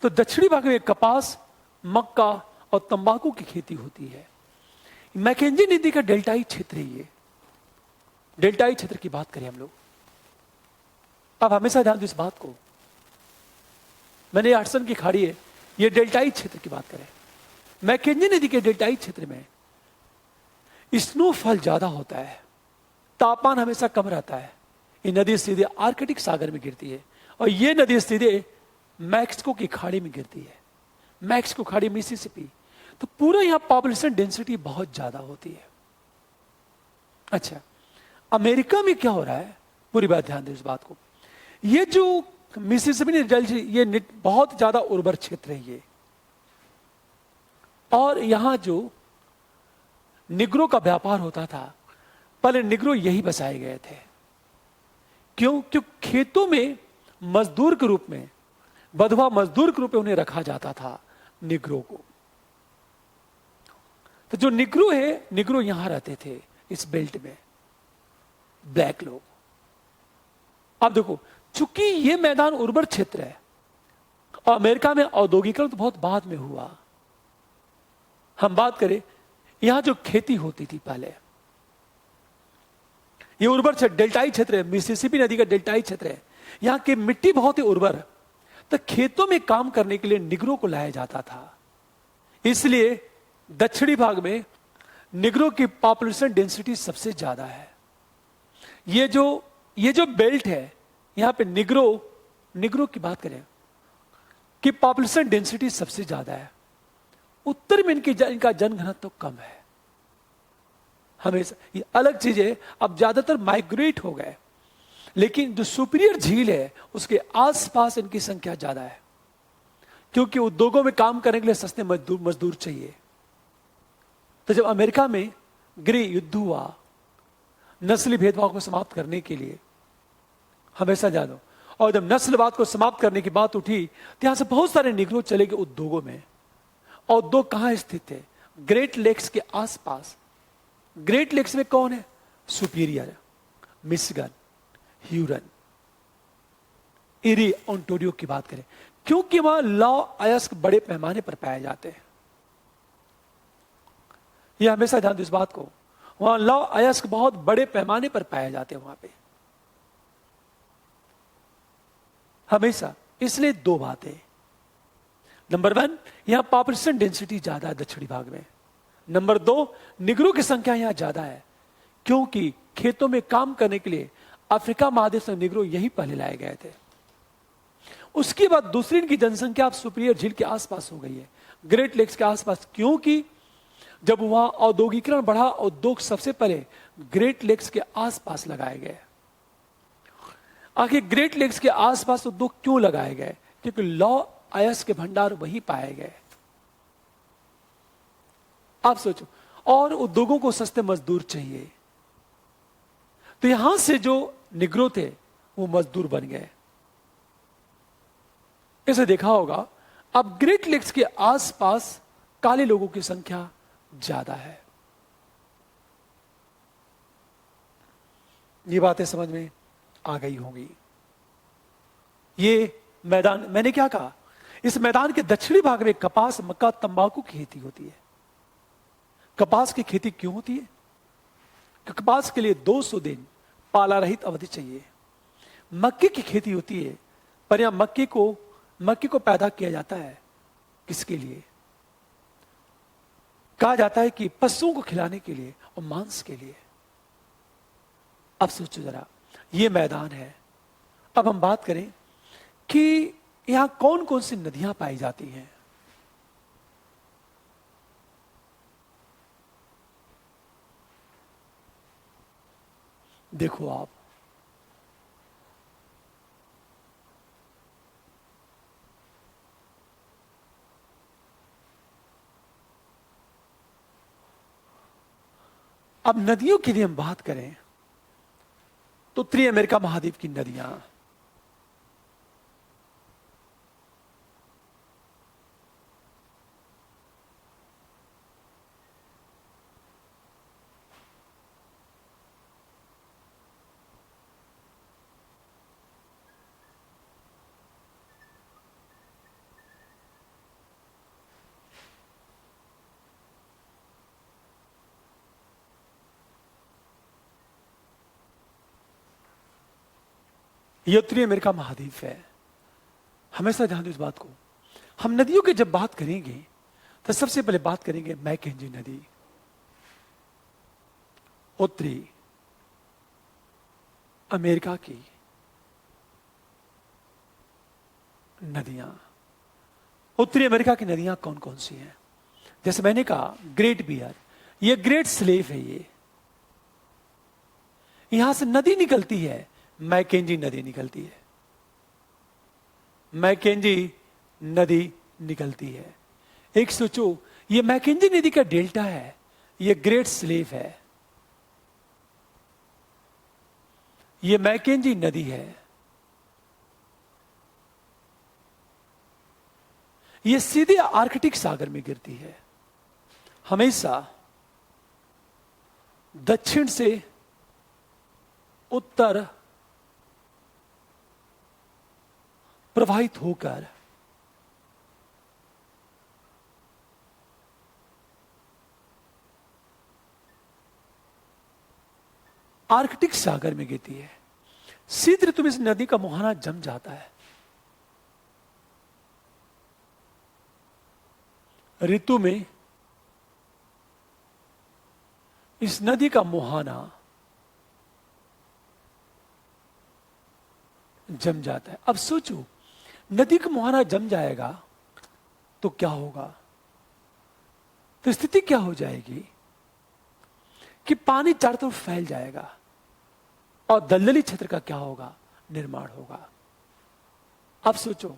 तो दक्षिणी भाग में कपास, मक्का और तंबाकू की खेती होती है। मैकेंजी नदी का डेल्टाई क्षेत्र है ये। डेल्टाई क्षेत्र की बात करें हम लोग, अब हमेशा ध्यान दो इस बात को, मैंने हडसन की खाड़ी है, ये डेल्टाई क्षेत्र की बात करें। मैकेंजी नदी के डेल्टाई क्षेत्र में स्नोफॉल ज्यादा होता है, तापमान हमेशा कम रहता है। ये नदी सीधे आर्कटिक सागर में गिरती है और ये नदी सीधे मैक्सिको की खाड़ी में गिरती है, मैक्सिको खाड़ी, मिसिसिपी। तो पूरा यहां पॉपुलेशन डेंसिटी बहुत ज्यादा होती है। अच्छा, अमेरिका में क्या हो रहा है, पूरी बात ध्यान दे इस बात को। ये जो मिसिसिपी जल, ये बहुत ज्यादा उर्वर क्षेत्र है ये, और यहां जो निग्रो का व्यापार होता था, पहले निग्रो यही बसाए गए थे। क्यों? खेतों में मजदूर के रूप में, बधवा मजदूर के रूप में उन्हें रखा जाता था, निग्रो को। तो जो निग्रो है, निग्रो यहां रहते थे इस बेल्ट में, ब्लैक लोग। अब देखो, चूंकि ये मैदान उर्वर क्षेत्र है और अमेरिका में औद्योगिकरण तो बहुत बाद में हुआ, हम बात करें यहां जो खेती होती थी पहले, ये उर्वर क्षेत्र, डेल्टाई क्षेत्र है, मिसिसिपी नदी का डेल्टाई क्षेत्र है, यहां की मिट्टी बहुत ही उर्वर है। तो खेतों में काम करने के लिए निग्रो को लाया जाता था, इसलिए दक्षिणी भाग में निग्रो की पॉपुलेशन डेंसिटी सबसे ज्यादा है। ये जो बेल्ट है, यहां पे निग्रो की बात करें कि पॉपुलेशन डेंसिटी सबसे ज्यादा है। उत्तर में इनका जनघनत्व तो कम है। हमेशा ये अलग चीज है, अब ज्यादातर माइग्रेट हो गए, लेकिन जो सुपीरियर झील है उसके आसपास इनकी संख्या ज्यादा है, क्योंकि उद्योगों में काम करने के लिए सस्ते मजदूर चाहिए। तो जब अमेरिका में गृह युद्ध हुआ नस्ली भेदभाव को समाप्त करने के लिए, हमेशा जानो, और जब नस्लवाद को समाप्त करने की बात उठी तो यहां से बहुत सारे निग्रो चले गए उद्योगों में। और उद्योग कहां स्थित थे? ग्रेट लेक्स के आसपास। ग्रेट लेक्स में कौन है? Superior, Michigan, Hurun, eri, Ontario की बात करें, क्योंकि वहां लॉ अयस्क बड़े पैमाने पर पाए जाते हैं। यह हमेशा ध्यान दो इस बात को, वहां लॉ अयस्क बहुत बड़े पैमाने पर पाए जाते हैं वहां पे, हमेशा। इसलिए दो बातें, नंबर 1, यहां पॉपुलेशन डेंसिटी ज्यादा है दक्षिणी भाग में। नंबर 2, निग्रो की संख्या यहां ज्यादा है, क्योंकि खेतों में काम करने के लिए अफ्रीका महादेश से निग्रो यही पहले लाए गए थे। उसके बाद दूसरी इनकी जनसंख्या अब सुपीरियर झील के आसपास हो गई है, ग्रेट लेक्स के आसपास, क्योंकि जब वहां औद्योगिकरण बढ़ा, उद्योग सबसे पहले ग्रेट लेक्स के आसपास लगाए गए। आखिर ग्रेट लेक्स के आसपास उद्योग क्यों लगाए गए? क्योंकि लॉ अयस्क के भंडार वहीं पाए गए। आप सोचो, और उद्योगों को सस्ते मजदूर चाहिए। तो यहां से जो निग्रो थे वो मजदूर बन गए। इसे देखा होगा, अब ग्रेट लेक्स के आसपास काले लोगों की संख्या ज्यादा है। ये बातें समझ में आ गई होंगी। ये मैदान, मैंने क्या कहा, इस मैदान के दक्षिणी भाग में कपास, मक्का, तंबाकू की खेती होती है। कपास की खेती क्यों होती है? कपास के लिए 200 दिन पाला रहित अवधि चाहिए। मक्के की खेती होती है, पर यहां मक्के को पैदा किया जाता है किसके लिए? कहा जाता है कि पशुओं को खिलाने के लिए और मांस के लिए। अब सोचो जरा, ये मैदान है। अब हम बात करें कि यहां कौन कौन सी नदियां पाई जाती हैं। देखो आप, अब नदियों की यदि हम बात करें तो उत्तरी अमेरिका महाद्वीप की नदियां, ये उत्तरी अमेरिका महाद्वीप है। हमेशा ध्यान दो इस बात को। हम नदियों की जब बात करेंगे तो सबसे पहले बात करेंगे मैकेंजी नदी, उत्तरी अमेरिका की नदियां। उत्तरी अमेरिका की नदियां कौन कौन सी हैं? जैसे मैंने कहा, ग्रेट बियर, ये ग्रेट स्लेव है। ये यहां से नदी निकलती है, मैकेंजी नदी निकलती है। मैकेंजी नदी निकलती है। एक सोचो, ये मैकेंजी नदी का डेल्टा है, ये ग्रेट स्लेव है, ये मैकेंजी नदी है। ये सीधे आर्कटिक सागर में गिरती है। हमेशा दक्षिण से उत्तर प्रवाहित होकर आर्कटिक सागर में गिरती है। शीत ऋतु में इस नदी का मुहाना जम जाता है। ऋतु में इस नदी का मुहाना जम जाता है। अब सोचो, नदी का मुहाना जम जाएगा तो क्या होगा? तो स्थिति क्या हो जाएगी कि पानी चारों तरफ फैल जाएगा और दलदली क्षेत्र का क्या होगा? निर्माण होगा। अब सोचो,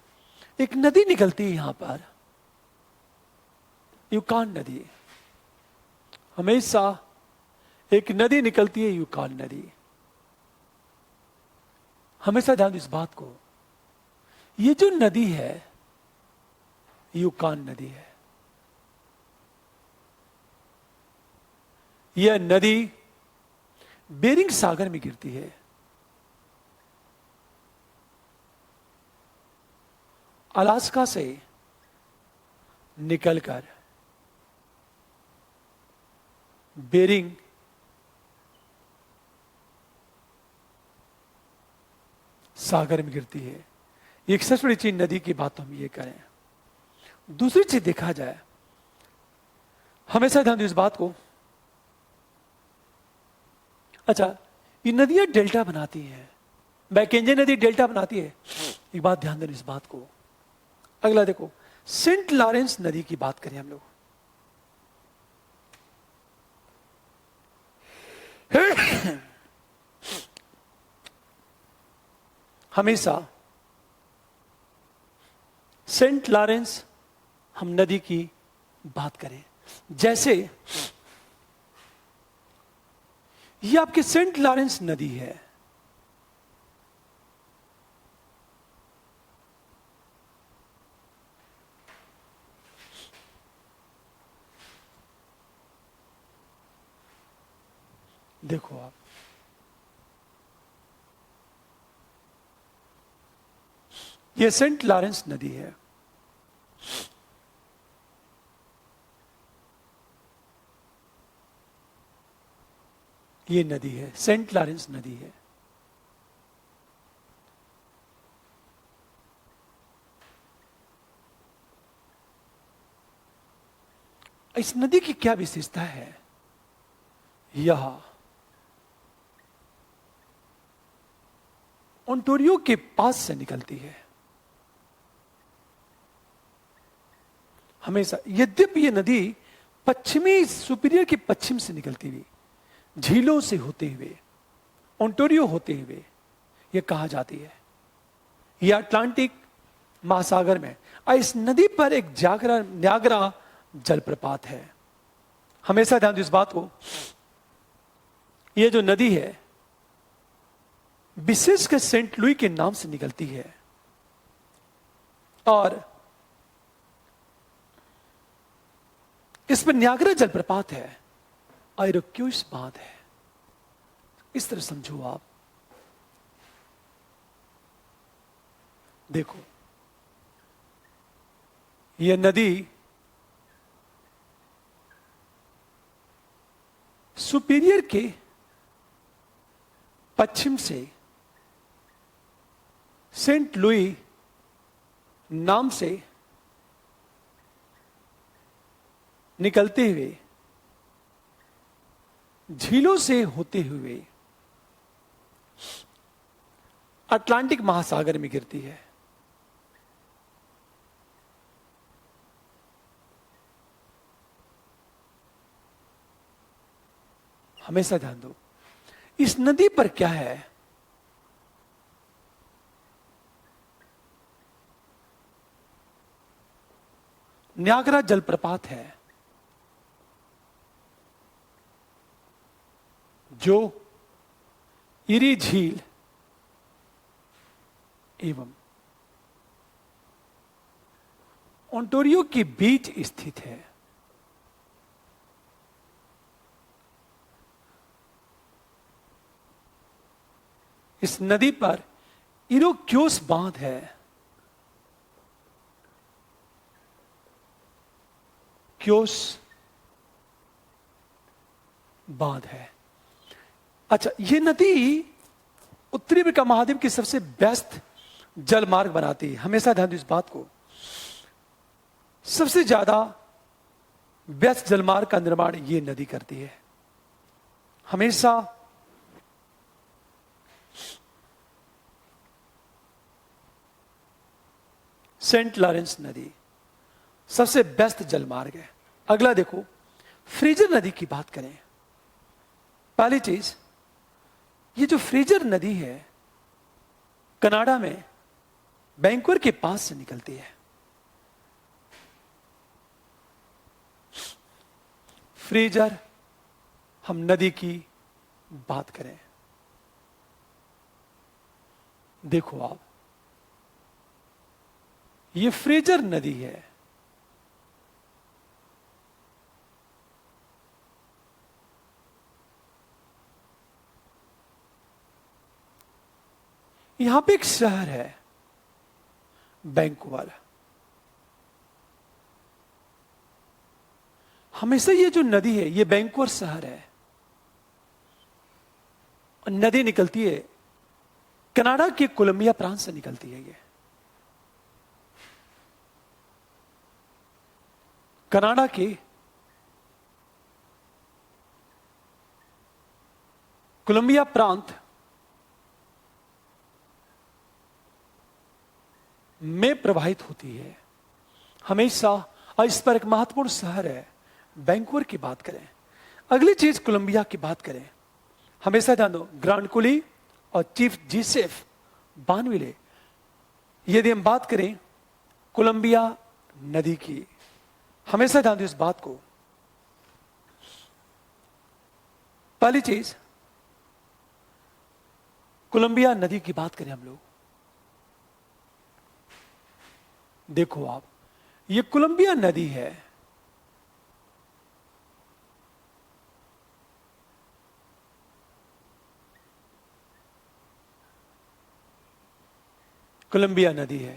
एक नदी निकलती है यहां पर, यूकान नदी। हमेशा एक नदी निकलती है, यूकान नदी। हमेशा ध्यान दो इस बात को, ये जो नदी है यूकान नदी है। यह नदी बेरिंग सागर में गिरती है। अलास्का से निकलकर बेरिंग सागर में गिरती है। एक सबसे बड़ी चीज नदी की बात हम ये करें। दूसरी चीज देखा जाए, हमेशा ध्यान दो इस बात को। अच्छा, ये नदियां डेल्टा बनाती हैं, मैकेंजी नदी डेल्टा बनाती है। एक बात ध्यान देना इस बात को। अगला देखो, सेंट लॉरेंस नदी की बात करें हम लोग। हमेशा सेंट लॉरेंस हम नदी की बात करें, जैसे ये आपकी सेंट लॉरेंस नदी है। देखो आप, ये सेंट लॉरेंस नदी है। ये नदी है, सेंट लॉरेंस नदी है। इस नदी की क्या विशेषता है? यह ओंटारियो के पास से निकलती है। हमेशा, यद्यपि यह नदी पश्चिमी सुपीरियर के पश्चिम से निकलती हुई, झीलों से होते हुए, ओंटारियो होते हुए यह कहा जाती है, यह अटलांटिक महासागर में। और इस नदी पर एक न्यागरा जलप्रपात है। हमेशा ध्यान दो इस बात को, यह जो नदी है विशेषकर सेंट लुई के नाम से निकलती है, और इस पर न्यागरा जलप्रपात है, आइरोक्यूस बांध है। इस तरह समझो आप। देखो, यह नदी सुपीरियर के पश्चिम से सेंट लुई नाम से निकलते हुए, झीलों से होते हुए अटलांटिक महासागर में गिरती है। हमेशा ध्यान दो, इस नदी पर क्या है? न्यागरा जलप्रपात है, जो इरी झील एवं ओंटारियो के बीच स्थित है। इस नदी पर इरोक्योस बांध है। क्योस बांध है। अच्छा, ये नदी उत्तरी अमेरिका महाद्वीप की सबसे व्यस्त जलमार्ग बनाती है। हमेशा ध्यान दो इस बात को, सबसे ज्यादा व्यस्त जलमार्ग का निर्माण ये नदी करती है। हमेशा सेंट लॉरेंस नदी सबसे व्यस्त जलमार्ग है। अगला देखो, फ्रेजर नदी की बात करें। पहली चीज, ये जो फ्रेजर नदी है कनाडा में वैंकूवर के पास से निकलती है। फ्रेजर हम नदी की बात करें, देखो आप, ये फ्रेजर नदी है। यहां पे एक शहर है वैंकूवर। हमेशा ये जो नदी है ये वैंकूवर शहर है, और नदी निकलती है कनाडा के कोलंबिया प्रांत से निकलती है। ये कनाडा के कोलंबिया प्रांत में प्रवाहित होती है हमेशा। और इस पर एक महत्वपूर्ण शहर है वैंकूवर की बात करें। अगली चीज कोलंबिया की बात करें, हमेशा ध्यान दो, ग्रांड कुली और चीफ जोसेफ बानविले। यदि हम बात करें कोलंबिया नदी की, हमेशा ध्यान दो इस बात को। पहली चीज, कोलंबिया नदी की बात करें हम लोग, देखो आप, ये कोलंबिया नदी है। कोलंबिया नदी है।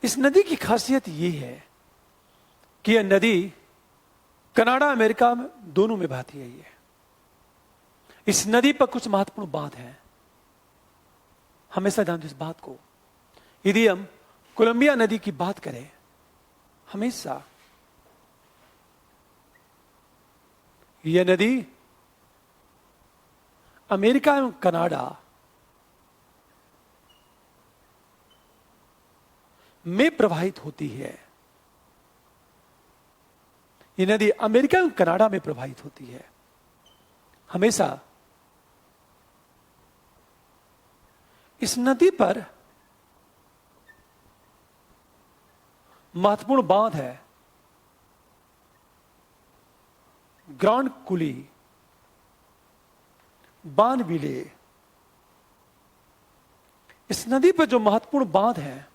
इस नदी की खासियत ये है कि यह नदी कनाडा अमेरिका में दोनों में बहती है। ये इस नदी पर कुछ महत्वपूर्ण बात है, हमेशा जानते इस बात को। यदि हम कोलंबिया नदी की बात करें, हमेशा यह नदी अमेरिका एवं कनाडा में प्रवाहित होती है। यह नदी अमेरिका एवं कनाडा में प्रवाहित होती है। हमेशा इस नदी पर महत्वपूर्ण बांध है ग्रांड कुली, बानविले। इस नदी पर जो महत्वपूर्ण बांध है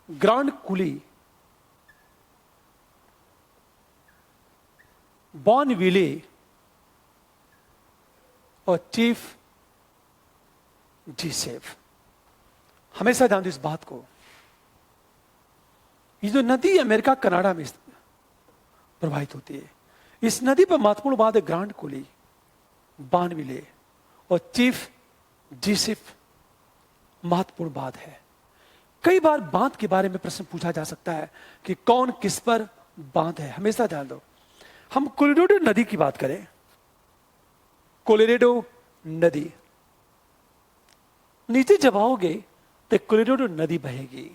ग्रांड कुली, बॉनविले और चीफ जीसेफ। हमेशा ध्यान दो इस बात को, ये जो नदी अमेरिका कनाडा में प्रवाहित होती है, इस नदी पर महत्वपूर्ण बात है ग्रांड कुली, बानविले और चीफ जीसेफ। महत्वपूर्ण बात है। कई बार बांध के बारे में प्रश्न पूछा जा सकता है कि कौन किस पर बांध है। हमेशा ध्यान दो, हम कोलोराडो नदी की बात करें, कोलोराडो नदी, नीचे जब आओगे तो कोलोराडो नदी बहेगी।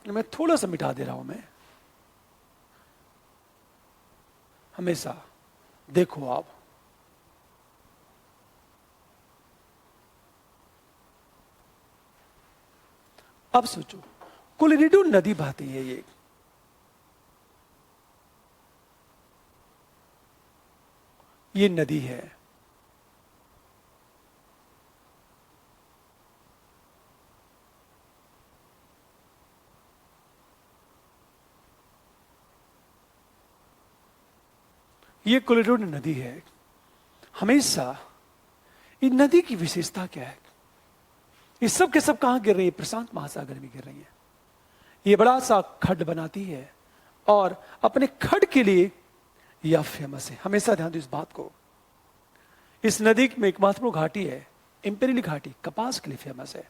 मैं थोड़ा सा मिटा दे रहा हूं मैं, हमेशा देखो आप, अब सोचो कोलोराडो नदी बहती है, ये नदी है। ये कोलोराडो नदी है। हमेशा ये नदी की विशेषता क्या है? ये सब के सब कहां गिर रही है? प्रशांत महासागर में गिर रही है। ये बड़ा सा खड्ड बनाती है और अपने खड्ड के लिए यह फेमस है। हमेशा ध्यान दो इस बात को। इस नदी में एक महत्वपूर्ण घाटी है, इंपेरियल घाटी, कपास के लिए फेमस है।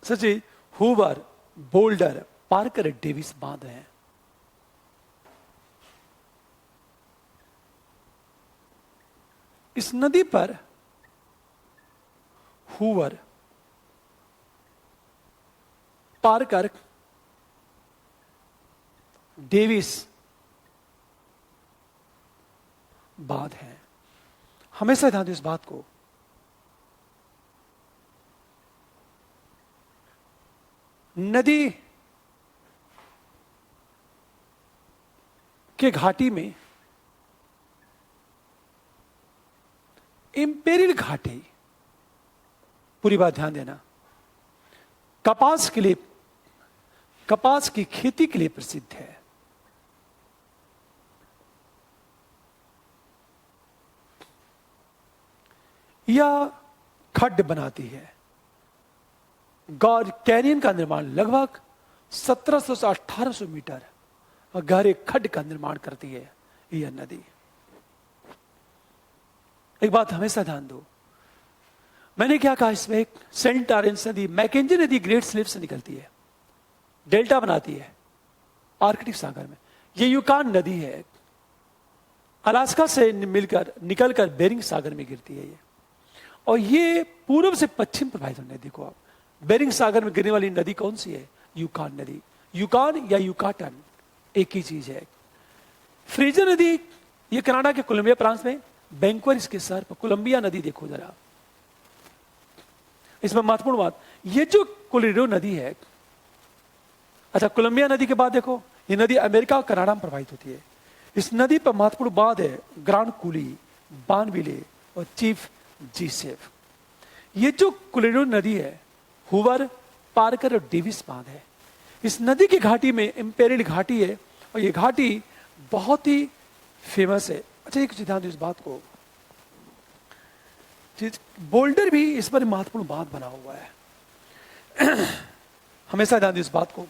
सची हूवर, बोल्डर, पार्कर, डेविस बांध हैं। इस नदी पर हूवर, पार्कर, डेविस बांध हैं। हमेशा ध्यान दो इस बात को। नदी के घाटी में इंपेरियल घाटी, पूरी बात ध्यान देना, कपास के लिए, कपास की खेती के लिए प्रसिद्ध है। यह खड्ड बनाती है। गॉड कैनियन का निर्माण लगभग 1700 से 1800 मीटर गहरे खड्ड का निर्माण करती है यह नदी। एक बात हमेशा ध्यान दो, मैंने क्या कहा, इसमें एक सेंट लॉरेंस नदी, मैकेंजी नदी ग्रेट स्लिप से निकलती है, डेल्टा बनाती है आर्कटिक सागर में। ये यूकान नदी है, अलास्का से मिलकर निकलकर बेरिंग सागर में गिरती है ये, और ये पूर्व से पश्चिम प्रवाहित होने। देखो आप, बेरिंग सागर में गिरने वाली नदी कौन सी है? यूकान नदी। यूकान या यूकाटन एक ही चीज है। फ्रेजर नदी, ये कनाडा के कोलंबिया प्रांत में, वैंकूवर इसके शहर पर। कोलंबिया नदी देखो जरा, इसमें महत्वपूर्ण बात, ये जो कोलोराडो नदी है, अच्छा कोलंबिया नदी के बाद देखो, ये नदी अमेरिका और कनाडा में प्रवाहित होती है। इस नदी पर महत्वपूर्ण बात है ग्रांड कुली, बानविले और चीफ जीसेफ। ये जो कोलोराडो नदी है, हुवर, पार्कर और डेविस बांध है। इस नदी की घाटी में इंपेरियल घाटी है और ये घाटी बहुत ही फेमस है। अच्छा, एक ध्यान दो इस बात को, बोल्डर भी इस पर महत्वपूर्ण बांध बना हुआ है। हमेशा ध्यान दो इस बात को।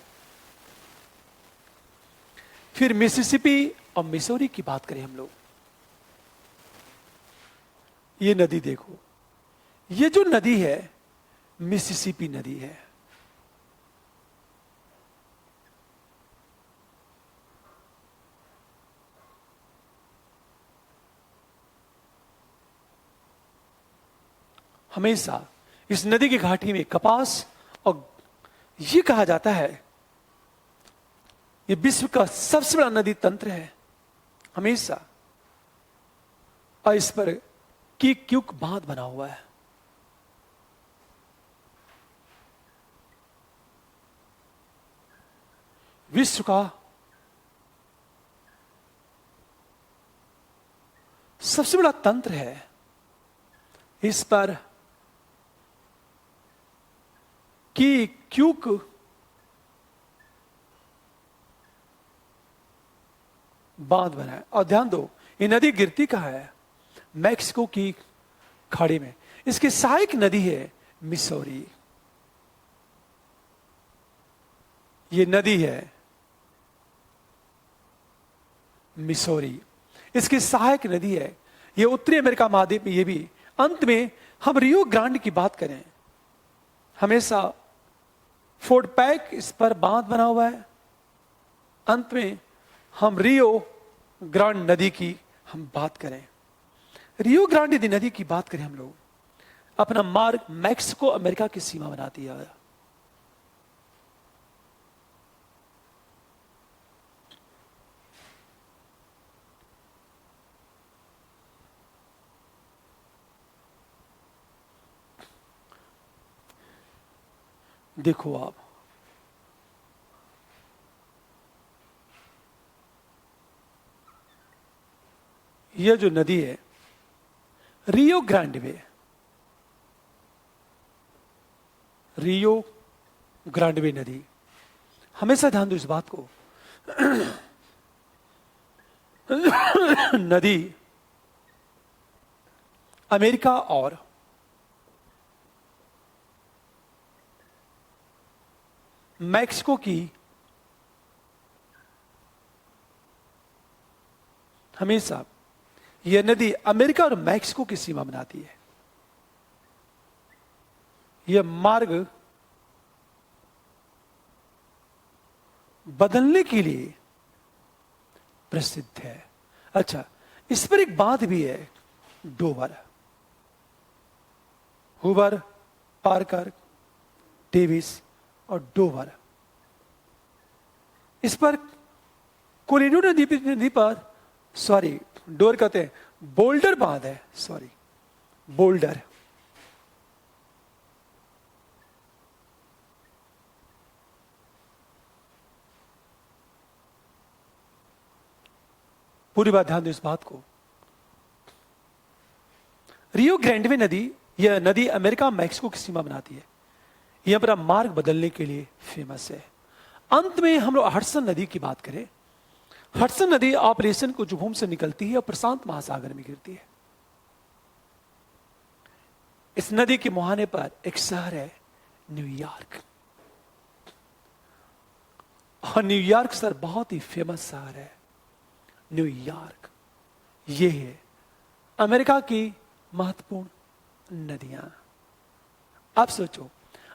फिर मिसिसिपी और मिसौरी की बात करें हम लोग, ये नदी देखो, ये जो नदी है मिसिसिपी नदी है। हमेशा इस नदी की घाटी में कपास, और ये कहा जाता है ये विश्व का सबसे बड़ा नदी तंत्र है हमेशा, और इस पर क्यूक बांध बना हुआ है। विश्व का सबसे बड़ा तंत्र है, इस पर क्यूक बांध बना है। और ध्यान दो, ये नदी गिरती कहां है? मैक्सिको की खाड़ी में। इसकी सहायक नदी है मिसौरी। ये नदी है मिसौरी, इसकी सहायक नदी है। ये उत्तरी अमेरिका महाद्वीप में। ये भी अंत में हम रियो ग्रांड की बात करें, हमेशा फोर्ट पैक इस पर बांध बना हुआ है। अंत में हम रियो ग्रांड नदी की हम बात करें, रियो ग्रांड नदी की बात करें हम लोग, अपना मार्ग मैक्सिको अमेरिका की सीमा बनाती है। देखो आप, यह जो नदी है रियो ग्रांडवे, रियो ग्रांडवे नदी, हमेशा ध्यान दो इस बात को। नदी अमेरिका और मैक्सिको की हमेशा यह नदी अमेरिका और मैक्सिको की सीमा बनाती है। यह मार्ग बदलने के लिए प्रसिद्ध है। अच्छा, इस पर एक बात भी है, डोवर, हुवर, पार्कर, डेविस और डोवर। इस पर कोलोराडो नदी पर, सॉरी डोर कहते हैं, बोल्डर बांध है, सॉरी बोल्डर। पूरी बात ध्यान दो इस बात को। रियो ग्रांडवे नदी, यह नदी अमेरिका मैक्सिको की सीमा बनाती है। यह अपना मार्ग बदलने के लिए फेमस है। अंत में हम लोग हडसन नदी की बात करें। हडसन नदी ऑपरेशन कुजुबुम से निकलती है और प्रशांत महासागर में गिरती है। इस नदी के मुहाने पर एक शहर है न्यूयॉर्क, और न्यूयॉर्क शहर बहुत ही फेमस शहर है। न्यूयॉर्क, ये है अमेरिका की महत्वपूर्ण नदियां। आप सोचो,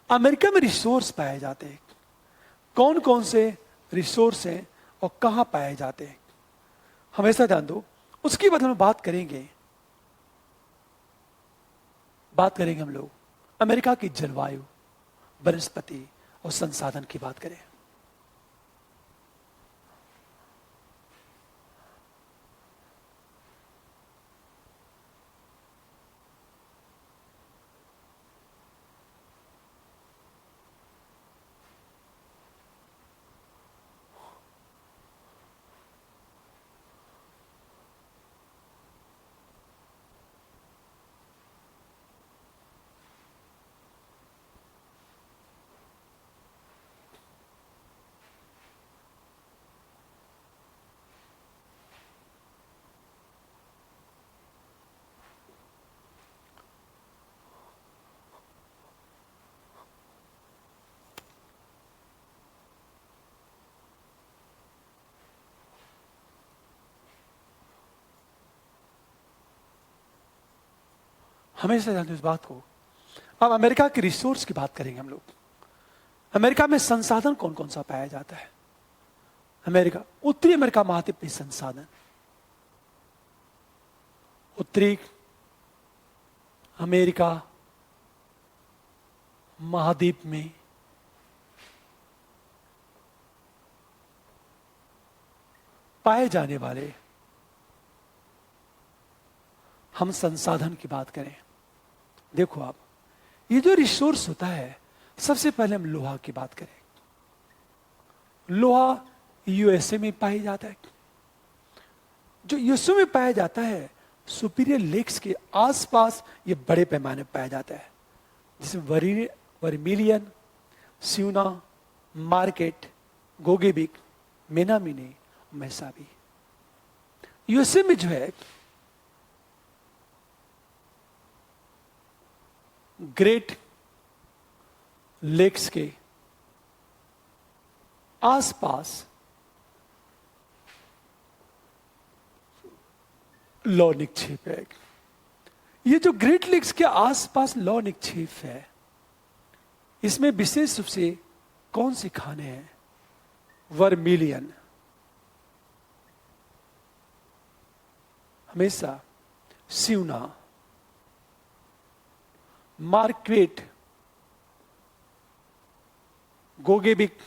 अमेरिका में रिसोर्स पाए जाते हैं, कौन कौन से रिसोर्स हैं और कहां पाए जाते हैं, हमेशा ध्यान दो। उसकी बाद हम बात करेंगे हम लोग अमेरिका की जलवायु, वनस्पति और संसाधन की बात करें। हमेशा जानते हो इस बात को। अब अमेरिका के रिसोर्स की बात करेंगे हम लोग। अमेरिका में संसाधन कौन कौन सा पाया जाता है? अमेरिका, उत्तरी अमेरिका महाद्वीप में संसाधन, उत्तरी अमेरिका महाद्वीप में पाए जाने वाले, हम संसाधन की बात करें, देखो आप, ये जो रिसोर्स होता है, सबसे पहले हम लोहा की बात करें। लोहा यूएसए में पाया जाता है। जो यूएसए में पाया जाता है, सुपीरियर लेक्स के आसपास ये बड़े पैमाने पर पाया जाता है, जिसमें वर्मिलियन, स्यूना, मार्केट, गोगेबिक, मेनामिनी, मैसाबी। यूएसए में जो है ग्रेट लेक्स के आसपास लौ निक्षेप है। ये जो ग्रेट लेक्स के आसपास लौ निक्षेप है, इसमें विशेष रूप से कौन सी खाने हैं? वर्मिलियन, हमेशा स्यूना, मार्क्वेट, गोगेबिक,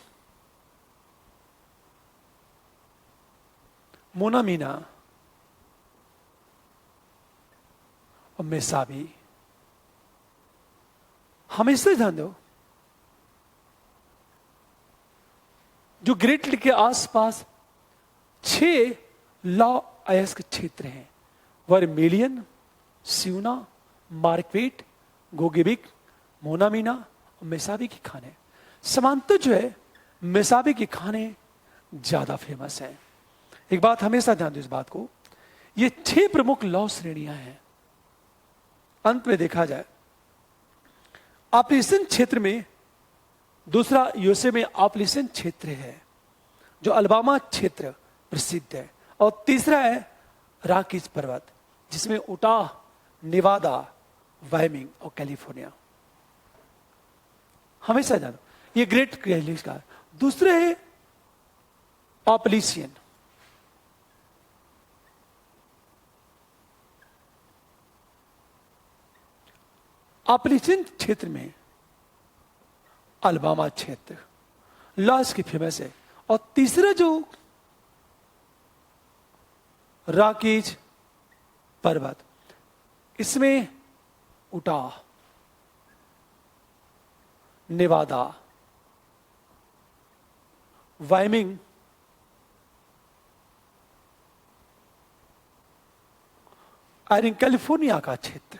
मोनामीना और मेसाबी। हमेशा ध्यान दो, जो ग्रेट लेक के आसपास 6 लौ अयस्क क्षेत्र हैं। वर्मिलियन, स्यूना, मार्क्वेट, गोगेबिक, मोनामीना और मेसाबी की खाने। समांतर जो है मेसाबी की खाने ज्यादा फेमस है। एक बात हमेशा ध्यान दो इस बात को, ये 6 प्रमुख लौ श्रेणियां हैं। अंत में देखा जाए, ऑपरेशन क्षेत्र में दूसरा यूएसए में ऑपरेशन क्षेत्र है, जो अल्बामा क्षेत्र प्रसिद्ध है, और तीसरा है रॉकीज पर्वत, जिसमें उटाह, नेवादा, वायमिंग और कैलिफोर्निया। हमेशा जानो ये ग्रेट लेक्स का। दूसरे है ऑपलिशियन, ऑपलिशियन क्षेत्र में अल्बामा क्षेत्र लॉस की फेमस है। और तीसरा जो रॉकीज पर्वत, इसमें उटाह, नेवादा, वायमिंग और कैलिफोर्निया का क्षेत्र।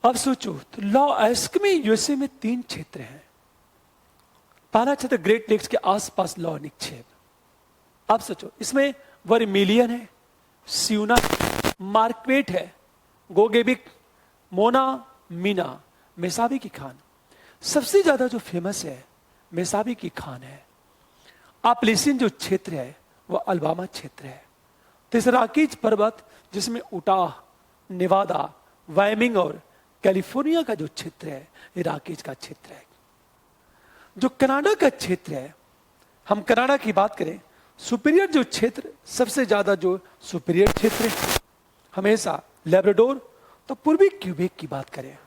अब सोचो, तो लौ अयस्क में यूएसए में 3 क्षेत्र हैं। पहला क्षेत्र ग्रेट लेक्स के आसपास लौ निक्षेप। अब सोचो, इसमें वर्मिलियन है, स्यूना, मार्क्वेट है, गोगेबिक, मोना, मीना, मेसाबी की खान। सबसे ज्यादा जो फेमस है मेसाबी की खान है। ऑपलेशियन जो क्षेत्र है वह अल्बामा क्षेत्र है। तीसरा रॉकीज पर्वत, जिसमें उटाह, नेवादा, वायमिंग और कैलिफोर्निया का जो क्षेत्र है, ये रॉकीज का क्षेत्र है। जो कनाडा का क्षेत्र है, हम कनाडा की बात करें, सुपीरियर जो क्षेत्र, सबसे ज्यादा जो सुपीरियर क्षेत्र है हमेशा लेब्राडोर। तो पूर्वी क्यूबेक की बात करें,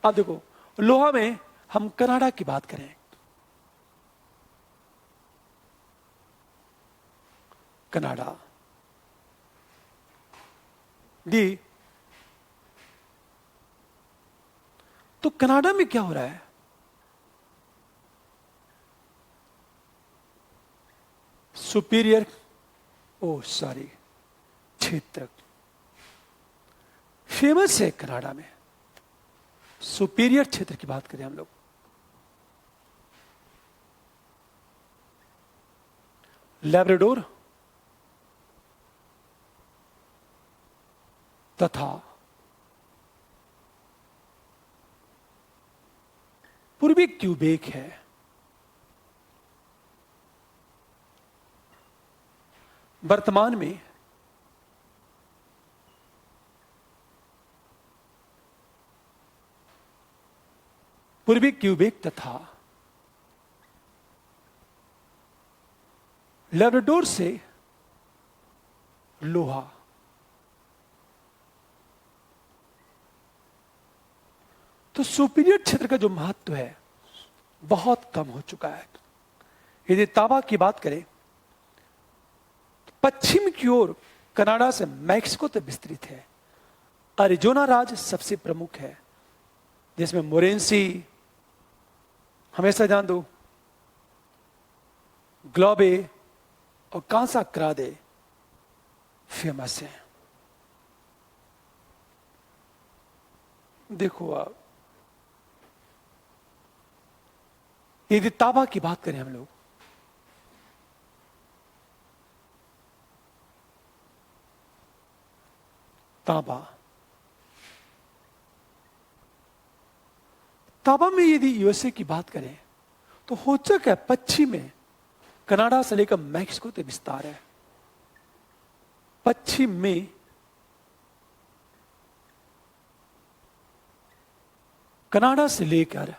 अब देखो लोहा में हम कनाडा की बात करें, कनाडा दी, तो कनाडा में क्या हो रहा है? सुपीरियर क्षेत्र फेमस है कनाडा में। सुपीरियर क्षेत्र की बात करें हम लोग, लेब्राडोर तथा पूर्वी क्यूबेक है। वर्तमान में पूर्वी क्यूबेक तथा लेब्राडोर से लोहा। तो सुपीरियर क्षेत्र का जो महत्व है बहुत कम हो चुका है। यदि तांबा की बात करें तो पश्चिम की ओर कनाडा से मैक्सिको तक विस्तृत है। अरिजोना राज्य सबसे प्रमुख है, जिसमें मोरेंसी, हमेशा जान दो, ग्लोबे और कांसा क्रादे फेमस है। देखो आप, यदि तांबा की बात करें हम लोग, तांबा में यदि यूएसए की बात करें तो हो चुका है पश्चिम में कनाडा से लेकर मैक्सिको तक विस्तार है। पश्चिम में कनाडा से लेकर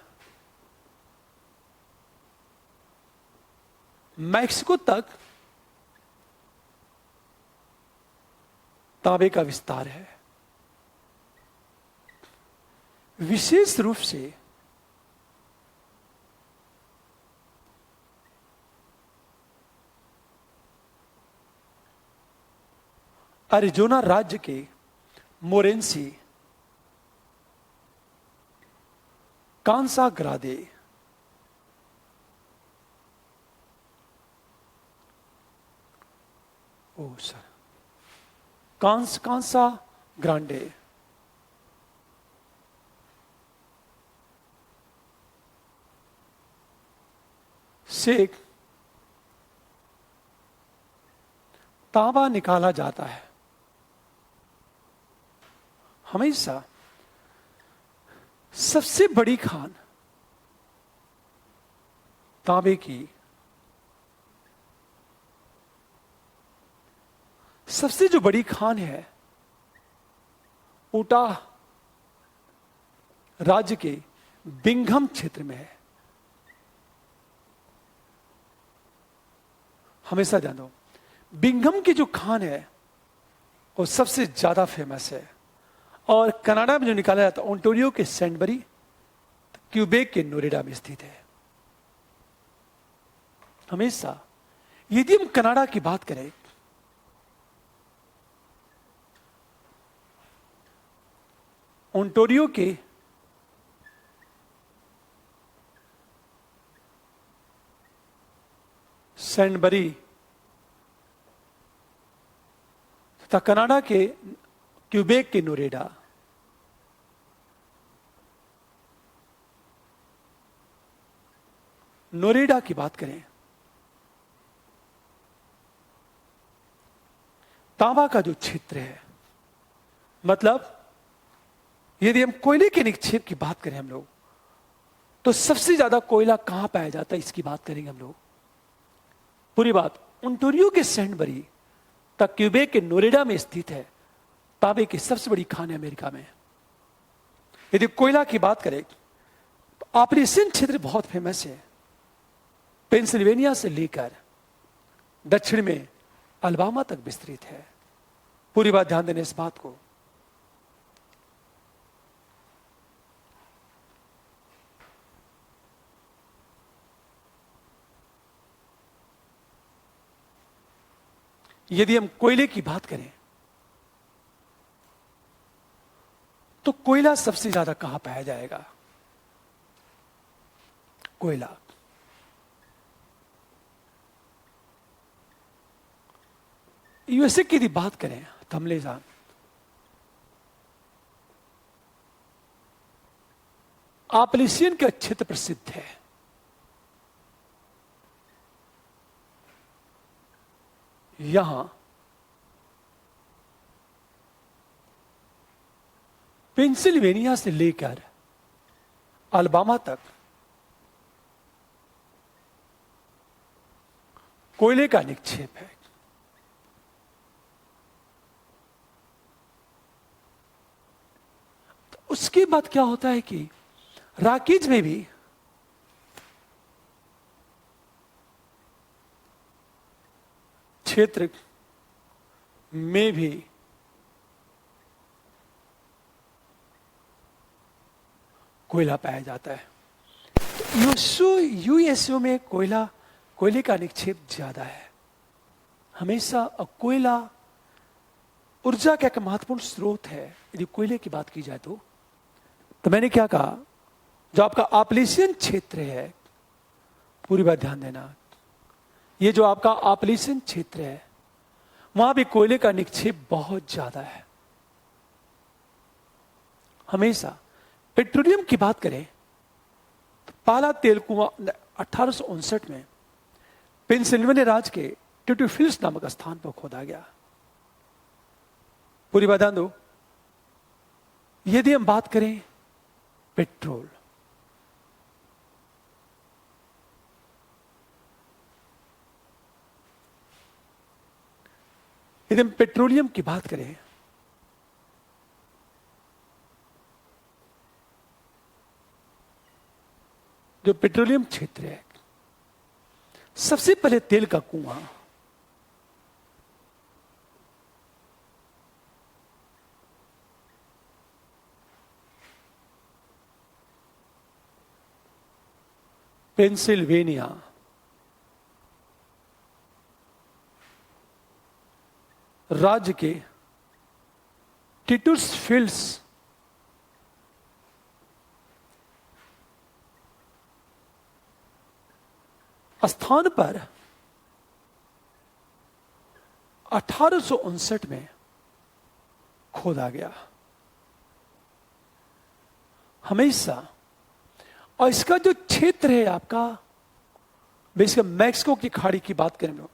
मैक्सिको तक तांबे का विस्तार है। विशेष रूप से अरिजोना राज्य के मोरेंसी, कांसा ग्रादे, कांसा ग्रांडे, से तांबा निकाला जाता है। हमेशा सबसे बड़ी खान तांबे की, सबसे जो बड़ी खान है उटा राज्य के बिंघम क्षेत्र में है। हमेशा जानो, बिंघम की जो खान है वो सबसे ज्यादा फेमस है। और कनाडा में जो निकाला जाता है ओंटारियो के सेंटबरी, क्यूबेक के नोरेडा में स्थित है। हमेशा यदि हम कनाडा की बात करें ओंटारियो के सेंटबरी तथा कनाडा के क्यूबेक के नोरेडा, नोरेडा की बात करें, तांबा का जो क्षेत्र है, मतलब यदि हम कोयले के निक्षेप की बात करें हम लोग, तो सबसे ज्यादा कोयला कहां पाया जाता है इसकी बात करेंगे हम लोग। पूरी बात ओंटारियो के सेंटबरी तक क्यूबेक के नोरेडा में स्थित है। तांबे की सबसे बड़ी खान है अमेरिका में। यदि कोयला की बात करें तो ऑपरेशन क्षेत्र बहुत फेमस है। पेंसिल्वेनिया से लेकर दक्षिण में अल्बामा तक विस्तृत है। पूरी बात ध्यान देने इस बात को। यदि हम कोयले की बात करें तो कोयला सबसे ज्यादा कहां पाया जाएगा? कोयला यूएसए की यदि बात करें तो हम ले जान आपलेशियन का क्षेत्र प्रसिद्ध है। यहां पेंसिल्वेनिया से लेकर अल्बामा तक कोयले का निक्षेप है। तो उसके बाद क्या होता है कि राकीज में भी क्षेत्र में भी कोयला पाया जाता है। तो यूएसओ में कोयले का निक्षेप ज्यादा है। हमेशा कोयला ऊर्जा का एक महत्वपूर्ण स्रोत है। यदि कोयले की बात की जाए तो मैंने क्या कहा, जो आपका आपलेशियन क्षेत्र है, पूरी बात ध्यान देना, ये जो आपका आपलेशियन क्षेत्र है वहां भी कोयले का निक्षेप बहुत ज्यादा है। हमेशा पेट्रोलियम की बात करें तो पहला तेल कुआं 1859 में पेंसिल्वेनिया राज्य के ट्यूटोफिल्स नामक स्थान पर खोदा गया। पूरी बात ध्यान दो, यदि हम बात करें पेट्रोल, यदि हम पेट्रोलियम की बात करें जो पेट्रोलियम क्षेत्र है, सबसे पहले तेल का कुआं पेंसिल्वेनिया राज्य के टिटुस फील्ड्स स्थान पर 1859 में खोदा गया। हमेशा, और इसका जो क्षेत्र है आपका, बेसिकली मैक्सिको की खाड़ी की बात करें,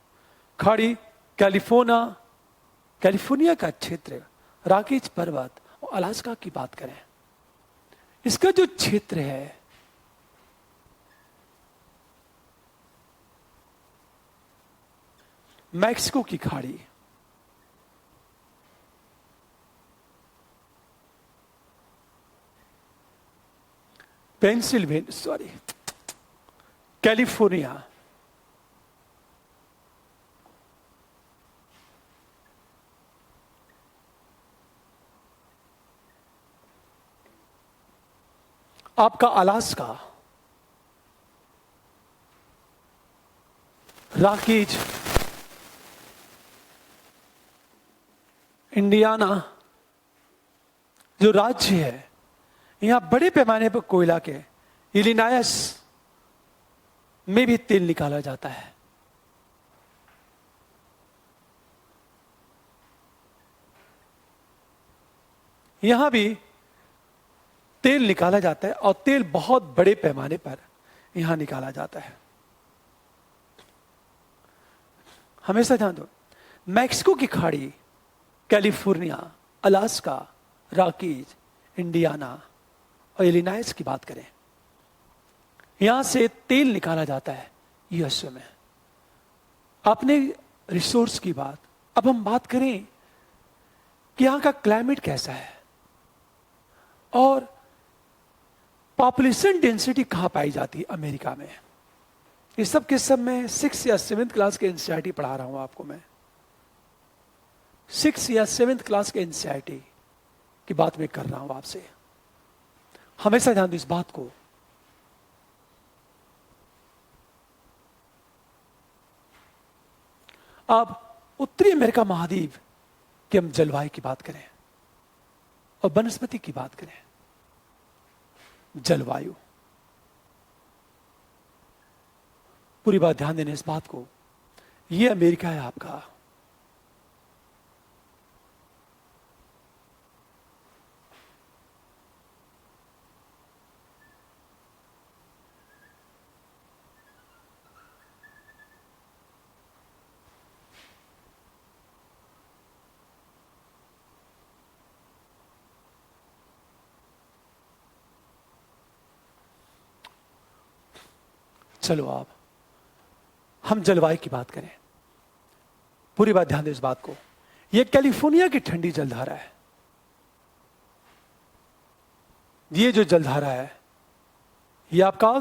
खाड़ी कैलिफोर्निया का क्षेत्र, रॉकीज पर्वत और अलास्का की बात करें, इसका जो क्षेत्र है मैक्सिको की खाड़ी, कैलिफोर्निया, आपका अलास्का, रॉकीज, इंडियाना जो राज्य है, यहां बड़े पैमाने पर कोयला के, इलिनायस में भी तेल निकाला जाता है। यहां भी तेल निकाला जाता है और तेल बहुत बड़े पैमाने पर यहां निकाला जाता है। हमेशा ध्यान दो, मैक्सिको की खाड़ी, कैलिफोर्निया, अलास्का, रॉकीज, इंडियाना और इलिनाइस की बात करें, यहां से तेल निकाला जाता है यूएसए में। अपने रिसोर्स की बात, अब हम बात करें कि यहां का क्लाइमेट कैसा है और पॉपुलेशन डेंसिटी कहां पाई जाती है अमेरिका में। इस सब के सब में 6 या 7th क्लास के एनसीईआरटी पढ़ा रहा हूं आपको मैं। 6 या 7th क्लास के एनसीईआरटी की बात मैं कर रहा हूं आपसे। हमेशा ध्यान दो इस बात को। अब उत्तरी अमेरिका महाद्वीप की हम जलवायु की बात करें और वनस्पति की बात करें। जलवायु, पूरी बात ध्यान देने इस बात को, यह अमेरिका है आपका। चलो अब हम जलवायु की बात करें। पूरी बात ध्यान दें इस बात को। यह कैलिफोर्निया की ठंडी जलधारा है। ये जो जलधारा है ये आपका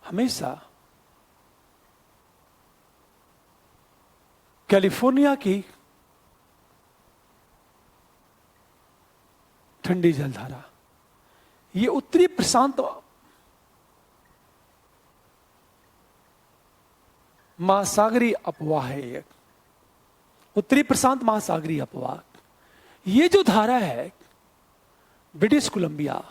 हमेशा कैलिफोर्निया की ठंडी जलधारा, ये उत्तरी प्रशांत महासागरीय अपवाह है। एक उत्तरी प्रशांत महासागरीय अपवाह, ये जो धारा है ब्रिटिश कोलंबिया,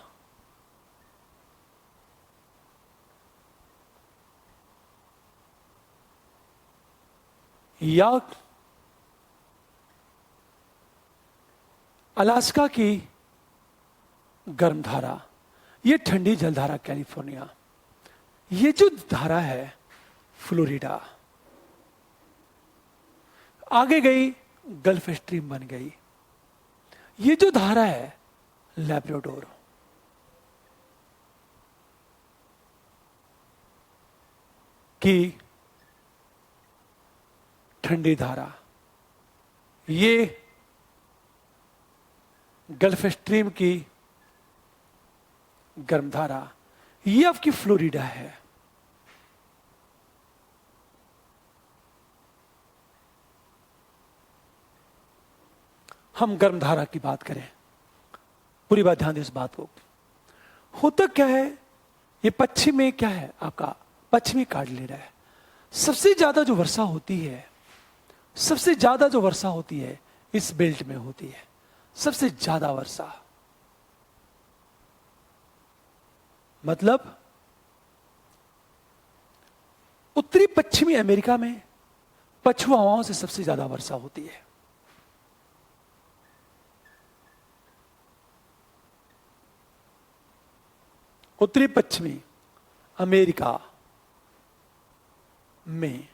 या अलास्का की गर्म धारा, ये ठंडी जलधारा कैलिफोर्निया, ये जो धारा है फ्लोरिडा, आगे गई गल्फ स्ट्रीम बन गई। ये जो धारा है लैब्राडोर, की ठंडी धारा, ये गल्फ स्ट्रीम की गर्म धारा, ये आपकी फ्लोरिडा है। हम गर्म धारा की बात करें, पूरी बात ध्यान दें इस बात को। होता क्या है, ये पश्चिम में क्या है आपका पश्चिमी काट ले रहा है। सबसे ज्यादा जो वर्षा होती है, सबसे ज्यादा जो वर्षा होती है इस बेल्ट में होती है। सबसे ज्यादा वर्षा मतलब उत्तरी पश्चिमी अमेरिका में पछुआ हवाओं से सबसे ज्यादा वर्षा होती है। उत्तरी पश्चिमी अमेरिका में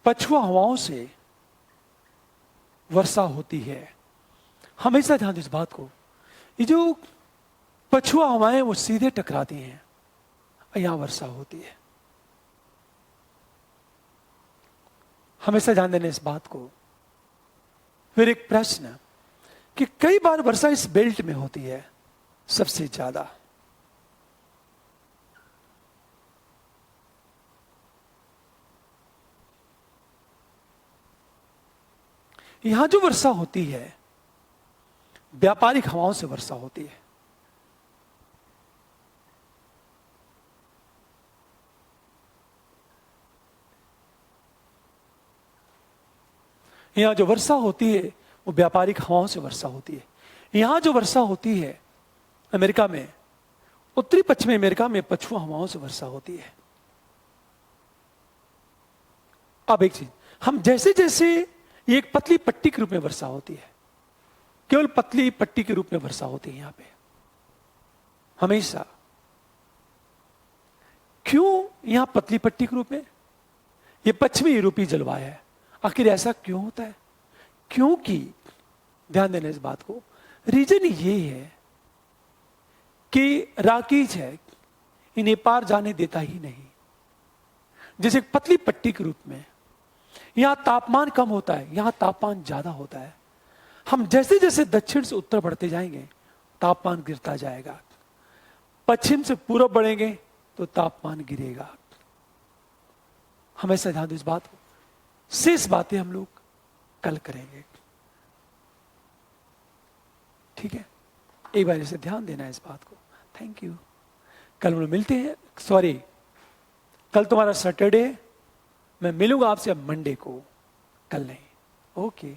पछुआ हवाओं से वर्षा होती है। हमेशा ध्यान दें इस बात को, ये जो पछुआ हवाएं वो सीधे टकराती हैं और यहां वर्षा होती है। हमेशा ध्यान देना इस बात को। फिर एक प्रश्न कि कई बार वर्षा इस बेल्ट में होती है सबसे ज्यादा। यहां जो वर्षा होती है व्यापारिक हवाओं से वर्षा होती है। यहां जो वर्षा होती है वो व्यापारिक हवाओं से वर्षा होती है। यहां जो वर्षा होती है अमेरिका में, उत्तरी पश्चिमी अमेरिका में पछुआ हवाओं से वर्षा होती है। अब एक चीज, हम जैसे जैसे ये एक पतली पट्टी के रूप में वर्षा होती है, केवल पतली पट्टी के रूप में वर्षा होती है यहां पे हमेशा। क्यों यहां पतली पट्टी के रूप में? ये पश्चिमी यूरोपीय जलवायु है। आखिर ऐसा क्यों होता है? क्योंकि ध्यान देना इस बात को, रीजन ये है कि राकीज है, इन्हें पार जाने देता ही नहीं। जैसे पतली पट्टी के रूप में यहां तापमान कम होता है, यहां तापमान ज्यादा होता है। हम जैसे जैसे दक्षिण से उत्तर बढ़ते जाएंगे तापमान गिरता जाएगा, पश्चिम से पूरब बढ़ेंगे तो तापमान गिरेगा। हमेशा ध्यान दो इस बात को। शेष बातें हम लोग कल करेंगे, ठीक है? एक बार इसे ध्यान देना है इस बात को। Thank you. कल हम लोग मिलते हैं। सॉरी, कल तुम्हारा सैटरडे, मैं मिलूंगा आपसे मंडे को, कल नहीं। ओके।